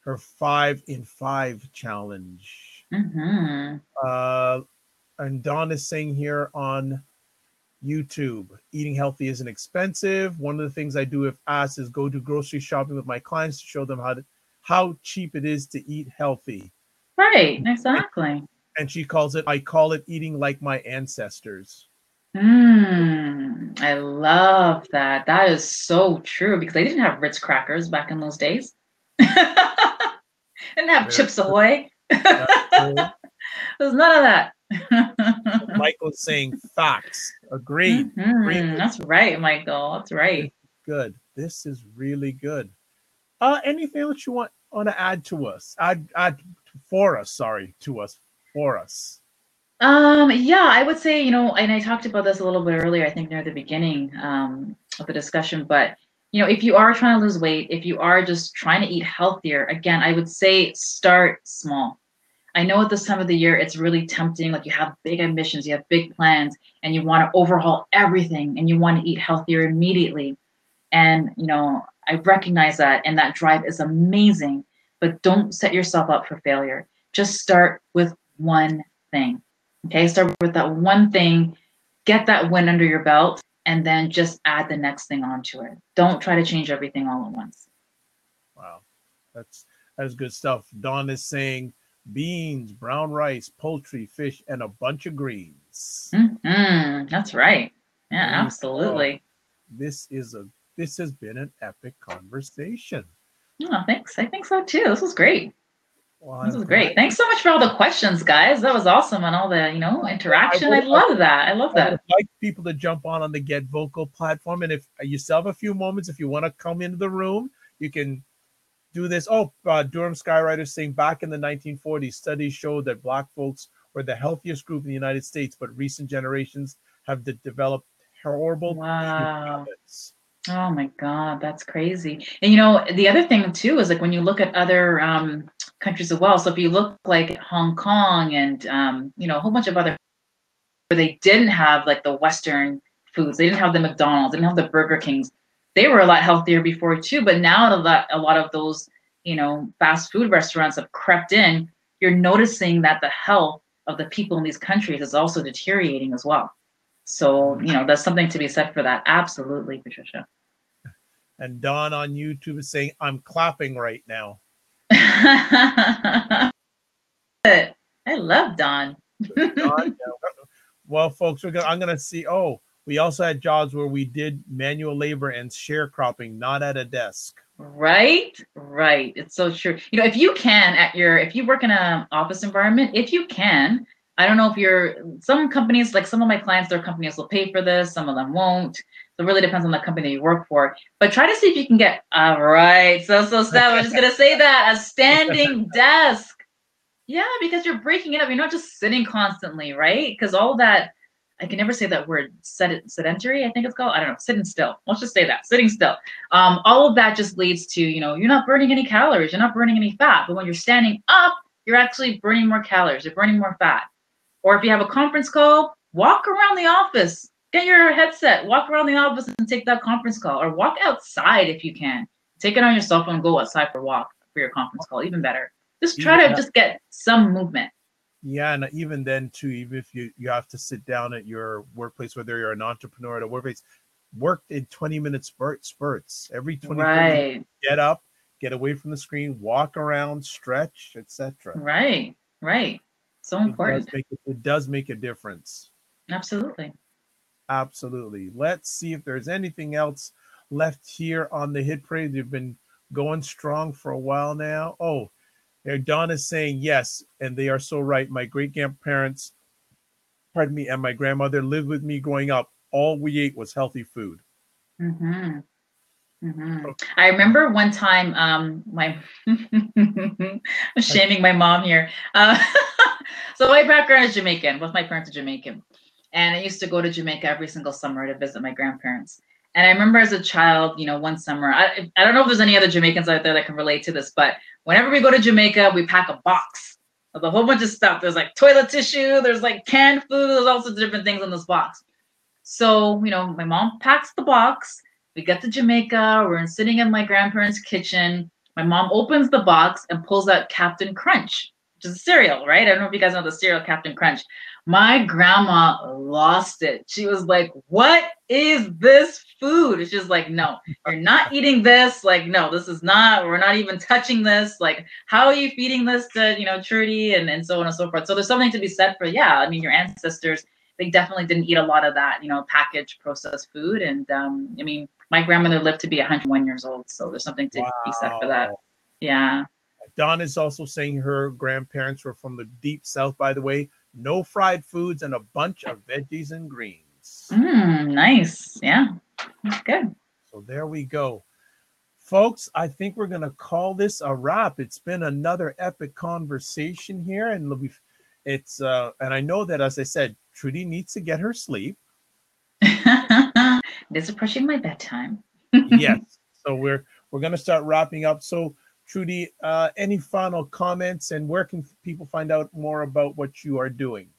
5 in 5 challenge. Mm-hmm. And Dawn is saying here on YouTube, eating healthy isn't expensive. One of the things I do if asked is go to grocery shopping with my clients to show them how cheap it is to eat healthy. Right, exactly. And she I call it eating like my ancestors. I love that. That is so true because they didn't have Ritz crackers back in those days. Didn't have Chips Ahoy. There's none of that. Michael's saying facts. Agreed. Agreed. That's right, Michael. That's right. Good. This is really good. Anything else you want to add to us? Add for us. Sorry, to us. For us. Yeah, I would say, and I talked about this a little bit earlier, I think near the beginning of the discussion, but if you are trying to lose weight, if you are just trying to eat healthier, again, I would say start small. I know at this time of the year, it's really tempting. Like you have big ambitions, you have big plans, and you want to overhaul everything and you want to eat healthier immediately. And, I recognize that, and that drive is amazing, but don't set yourself up for failure. Just start with one thing. Okay, start with that one thing, get that win under your belt, and then just add the next thing onto it. Don't try to change everything all at once. Wow, that is good stuff. Dawn is saying beans, brown rice, poultry, fish, and a bunch of greens. That's right. Yeah, absolutely. This has been an epic conversation. Oh, thanks. I think so too. This was great. Well, this was great. Thanks so much for all the questions, guys. That was awesome, and all the interaction. I love that. I love that. I would like people to jump on the Get Vocal platform, and if you still have a few moments, if you want to come into the room, you can do this. Durham Skywriter saying back in the 1940s, studies showed that Black folks were the healthiest group in the United States, but recent generations have developed horrible habits. Oh my God, that's crazy. And the other thing too is like when you look at other countries as well. So if you look like Hong Kong and a whole bunch of other where they didn't have like the Western foods, they didn't have the McDonald's, they didn't have the Burger Kings. They were a lot healthier before too. But now that a lot of those fast food restaurants have crept in, you're noticing that the health of the people in these countries is also deteriorating as well. So, there's something to be said for that. Absolutely, Patricia. And Dawn on YouTube is saying, I'm clapping right now. I love Dawn. Well, folks, I'm going to see. We also had jobs where we did manual labor and sharecropping, not at a desk. Right. It's so true. If you can if you work in an office environment, if you can, I don't know if some companies, like some of my clients, their companies will pay for this. Some of them won't. So it really depends on the company you work for. But try to see if you can get, all right. So Steph, I'm just going to say that, a standing desk. Yeah, because you're breaking it up. You're not just sitting constantly, right? Because all of that, I can never say that word, sedentary, I think it's called. I don't know, sitting still. Let's just say that, sitting still. All of that just leads to, you're not burning any calories. You're not burning any fat. But when you're standing up, you're actually burning more calories. You're burning more fat. Or if you have a conference call, walk around the office. Get your headset, walk around the office and take that conference call. Or walk outside if you can. Take it on your cell phone, go outside for a walk for your conference call, even better. Just try to just get some movement. Yeah, and even then too, even if you have to sit down at your workplace, whether you're an entrepreneur at a workplace, work in 20-minute spurts. Every 20 minutes, get up, get away from the screen, walk around, stretch, etc. Right. So important. It does make a difference. Absolutely. Let's see if there's anything else left here on the hit parade. They've been going strong for a while now. Dawn is saying yes, and they are so right. My great-grandparents, and my grandmother lived with me growing up. All we ate was healthy food. Mm-hmm. Mm-hmm. I remember one time, I'm shaming my mom here. So my background is Jamaican. Both my parents are Jamaican. And I used to go to Jamaica every single summer to visit my grandparents. And I remember as a child, one summer, I don't know if there's any other Jamaicans out there that can relate to this, but whenever we go to Jamaica, we pack a box with a whole bunch of stuff. There's like toilet tissue, there's like canned food, there's all sorts of different things in this box. So, my mom packs the box. We get to Jamaica. We're sitting in my grandparents' kitchen. My mom opens the box and pulls out Captain Crunch, which is a cereal, right? I don't know if you guys know the cereal Captain Crunch. My grandma lost it. She was like, "What is this food?" She's like, "No, you're not eating this. Like, no, this is not, we're not even touching this. Like, how are you feeding this to, Trudy and so on and so forth?" So there's something to be said for, yeah, I mean, your ancestors, they definitely didn't eat a lot of that, packaged processed food. And I mean, my grandmother lived to be 101 years old. So there's something to be said for that. Wow. Yeah. Dawn is also saying her grandparents were from the deep south, by the way. No fried foods and a bunch of veggies and greens. Nice. Yeah. That's good. So there we go. Folks, I think we're going to call this a wrap. It's been another epic conversation here. And and I know that, as I said, Trudy needs to get her sleep. It is approaching my bedtime. Yes. So we're going to start wrapping up. So Trudy, any final comments, and where can people find out more about what you are doing?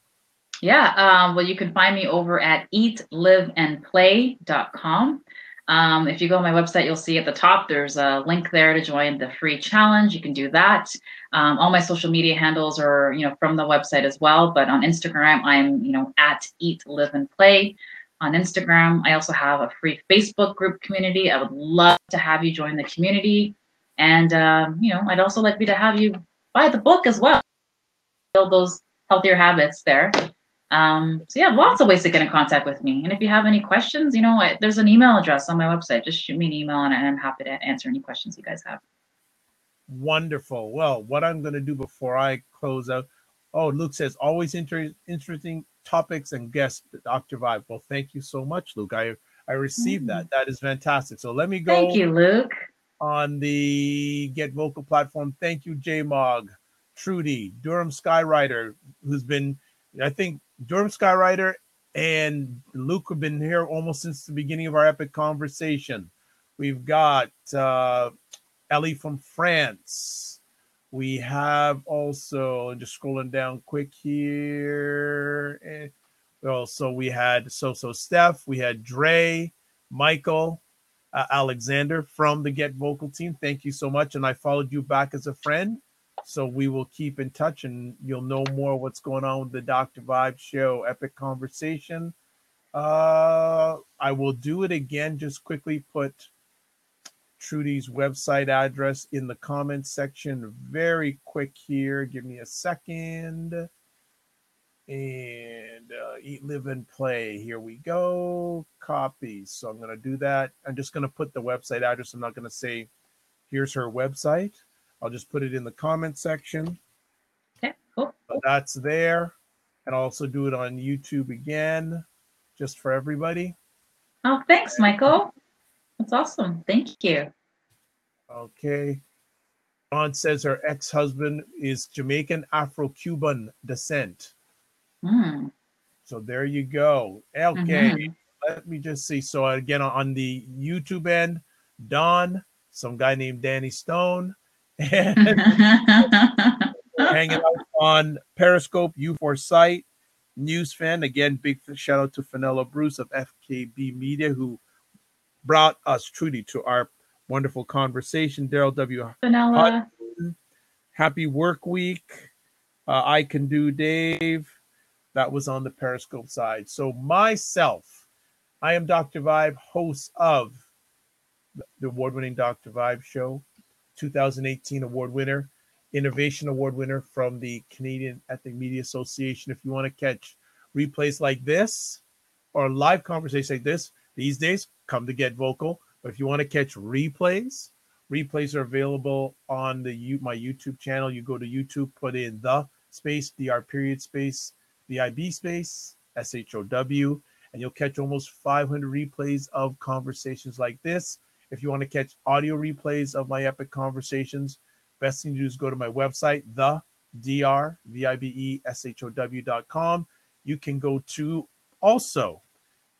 Yeah, well, you can find me over at eatliveandplay.com. If you go on my website, you'll see at the top, there's a link there to join the free challenge. You can do that. All my social media handles are, from the website as well. But on Instagram, I'm, at Eat, Live, and Play. On Instagram, I also have a free Facebook group community. I would love to have you join the community. And, I'd also like to have you buy the book as well. Build those healthier habits there. So yeah, lots of ways to get in contact with me. And if you have any questions, there's an email address on my website. Just shoot me an email and I'm happy to answer any questions you guys have. Wonderful. Well, what I'm going to do before I close out. Oh, Luke says, always interesting topics and guests, Dr. Vibe. Well, thank you so much, Luke. I received that. That is fantastic. So let me go. Thank you, Luke. On the Get Vocal platform. Thank you, J-Mog, Trudy, Durham Skyrider, who's been, I think, Durham Skyrider and Luke have been here almost since the beginning of our epic conversation. We've got Ellie from France. We have also, just scrolling down quick here. Also, we had So Steph, we had Dre, Michael, Alexander from the Get Vocal team. Thank you so much. And I followed you back as a friend. So we will keep in touch and you'll know more what's going on with the Dr. Vibe show, epic conversation. I will do it again. Just quickly put Trudy's website address in the comments section. Very quick here. Give me a second. And Eat, Live, and Play. Here we go. Copy. So I'm going to do that. I'm just going to put the website address. I'm not going to say, here's her website. I'll just put it in the comment section. Okay, cool. So that's there. And I'll also do it on YouTube again, just for everybody. Oh, thanks, Michael. That's awesome. Thank you. Okay. Dawn says her ex-husband is Jamaican Afro-Cuban descent. So there you go. Okay. Let me just see. So again, on the YouTube end, Dawn, some guy named Danny Stone, and hanging out on Periscope, U4Site, News Fan. Again, big shout out to Fenella Bruce of FKB Media, who brought us Trudy to our wonderful conversation. Daryl W. Fenella. Happy work week. I Can Do Dave. That was on the Periscope side. So myself, I am Dr. Vibe, host of the award-winning Dr. Vibe show, 2018 award winner, innovation award winner from the Canadian Ethnic Media Association. If you want to catch replays like this or live conversations like this, these days, come to Get Vocal. But if you want to catch replays are available on my YouTube channel. You go to YouTube, put in the space, DR period space, VIB space, SHOW, and you'll catch almost 500 replays of conversations like this. If you want to catch audio replays of my epic conversations, best thing to do is go to my website, the drvibeshow.com. You can go to also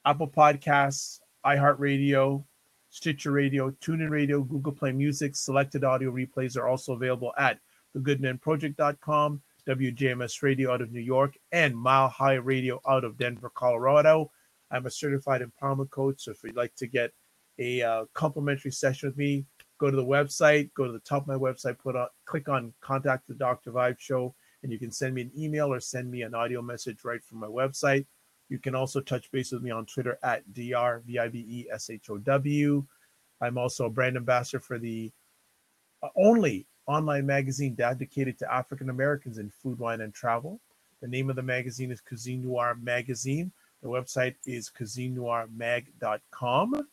Apple Podcasts, iHeartRadio, Stitcher Radio, TuneIn Radio, Google Play Music. Selected audio replays are also available at thegoodmanproject.com, WJMS Radio out of New York, and Mile High Radio out of Denver, Colorado. I'm a certified empowerment coach. So if you'd like to get a complimentary session with me, go to the website, go to the top of my website, click on Contact the Dr. Vibe Show, and you can send me an email or send me an audio message right from my website. You can also touch base with me on Twitter at DRVIBESHOW. I'm also a brand ambassador for the only online magazine dedicated to African Americans in food, wine, and travel. The name of the magazine is Cuisine Noir Magazine. The website is cuisinenoirmag.com.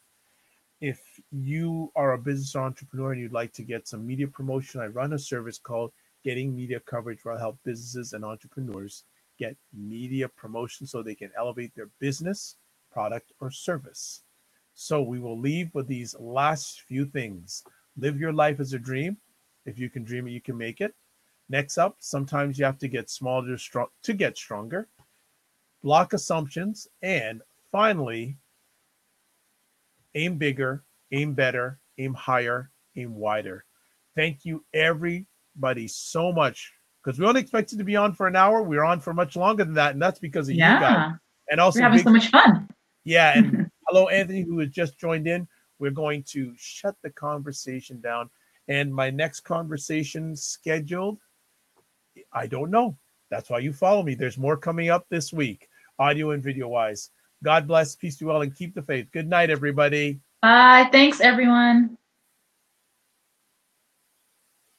If you are a business entrepreneur and you'd like to get some media promotion, I run a service called Getting Media Coverage, where I help businesses and entrepreneurs get media promotion so they can elevate their business, product, or service. So we will leave with these last few things. Live your life as a dream. If you can dream it, you can make it. Next up, sometimes you have to get smaller to get stronger. Block assumptions. And finally, aim bigger, aim better, aim higher, aim wider. Thank you, everybody, so much. Because we only expected to be on for an hour. We're on for much longer than that. And that's because of you guys. And also, we're having so much fun. Yeah. And hello, Anthony, who has just joined in. We're going to shut the conversation down. And my next conversation scheduled, I don't know. That's why you follow me. There's more coming up this week, audio and video wise. God bless, peace to you all, and keep the faith. Good night, everybody. Bye. Thanks, everyone.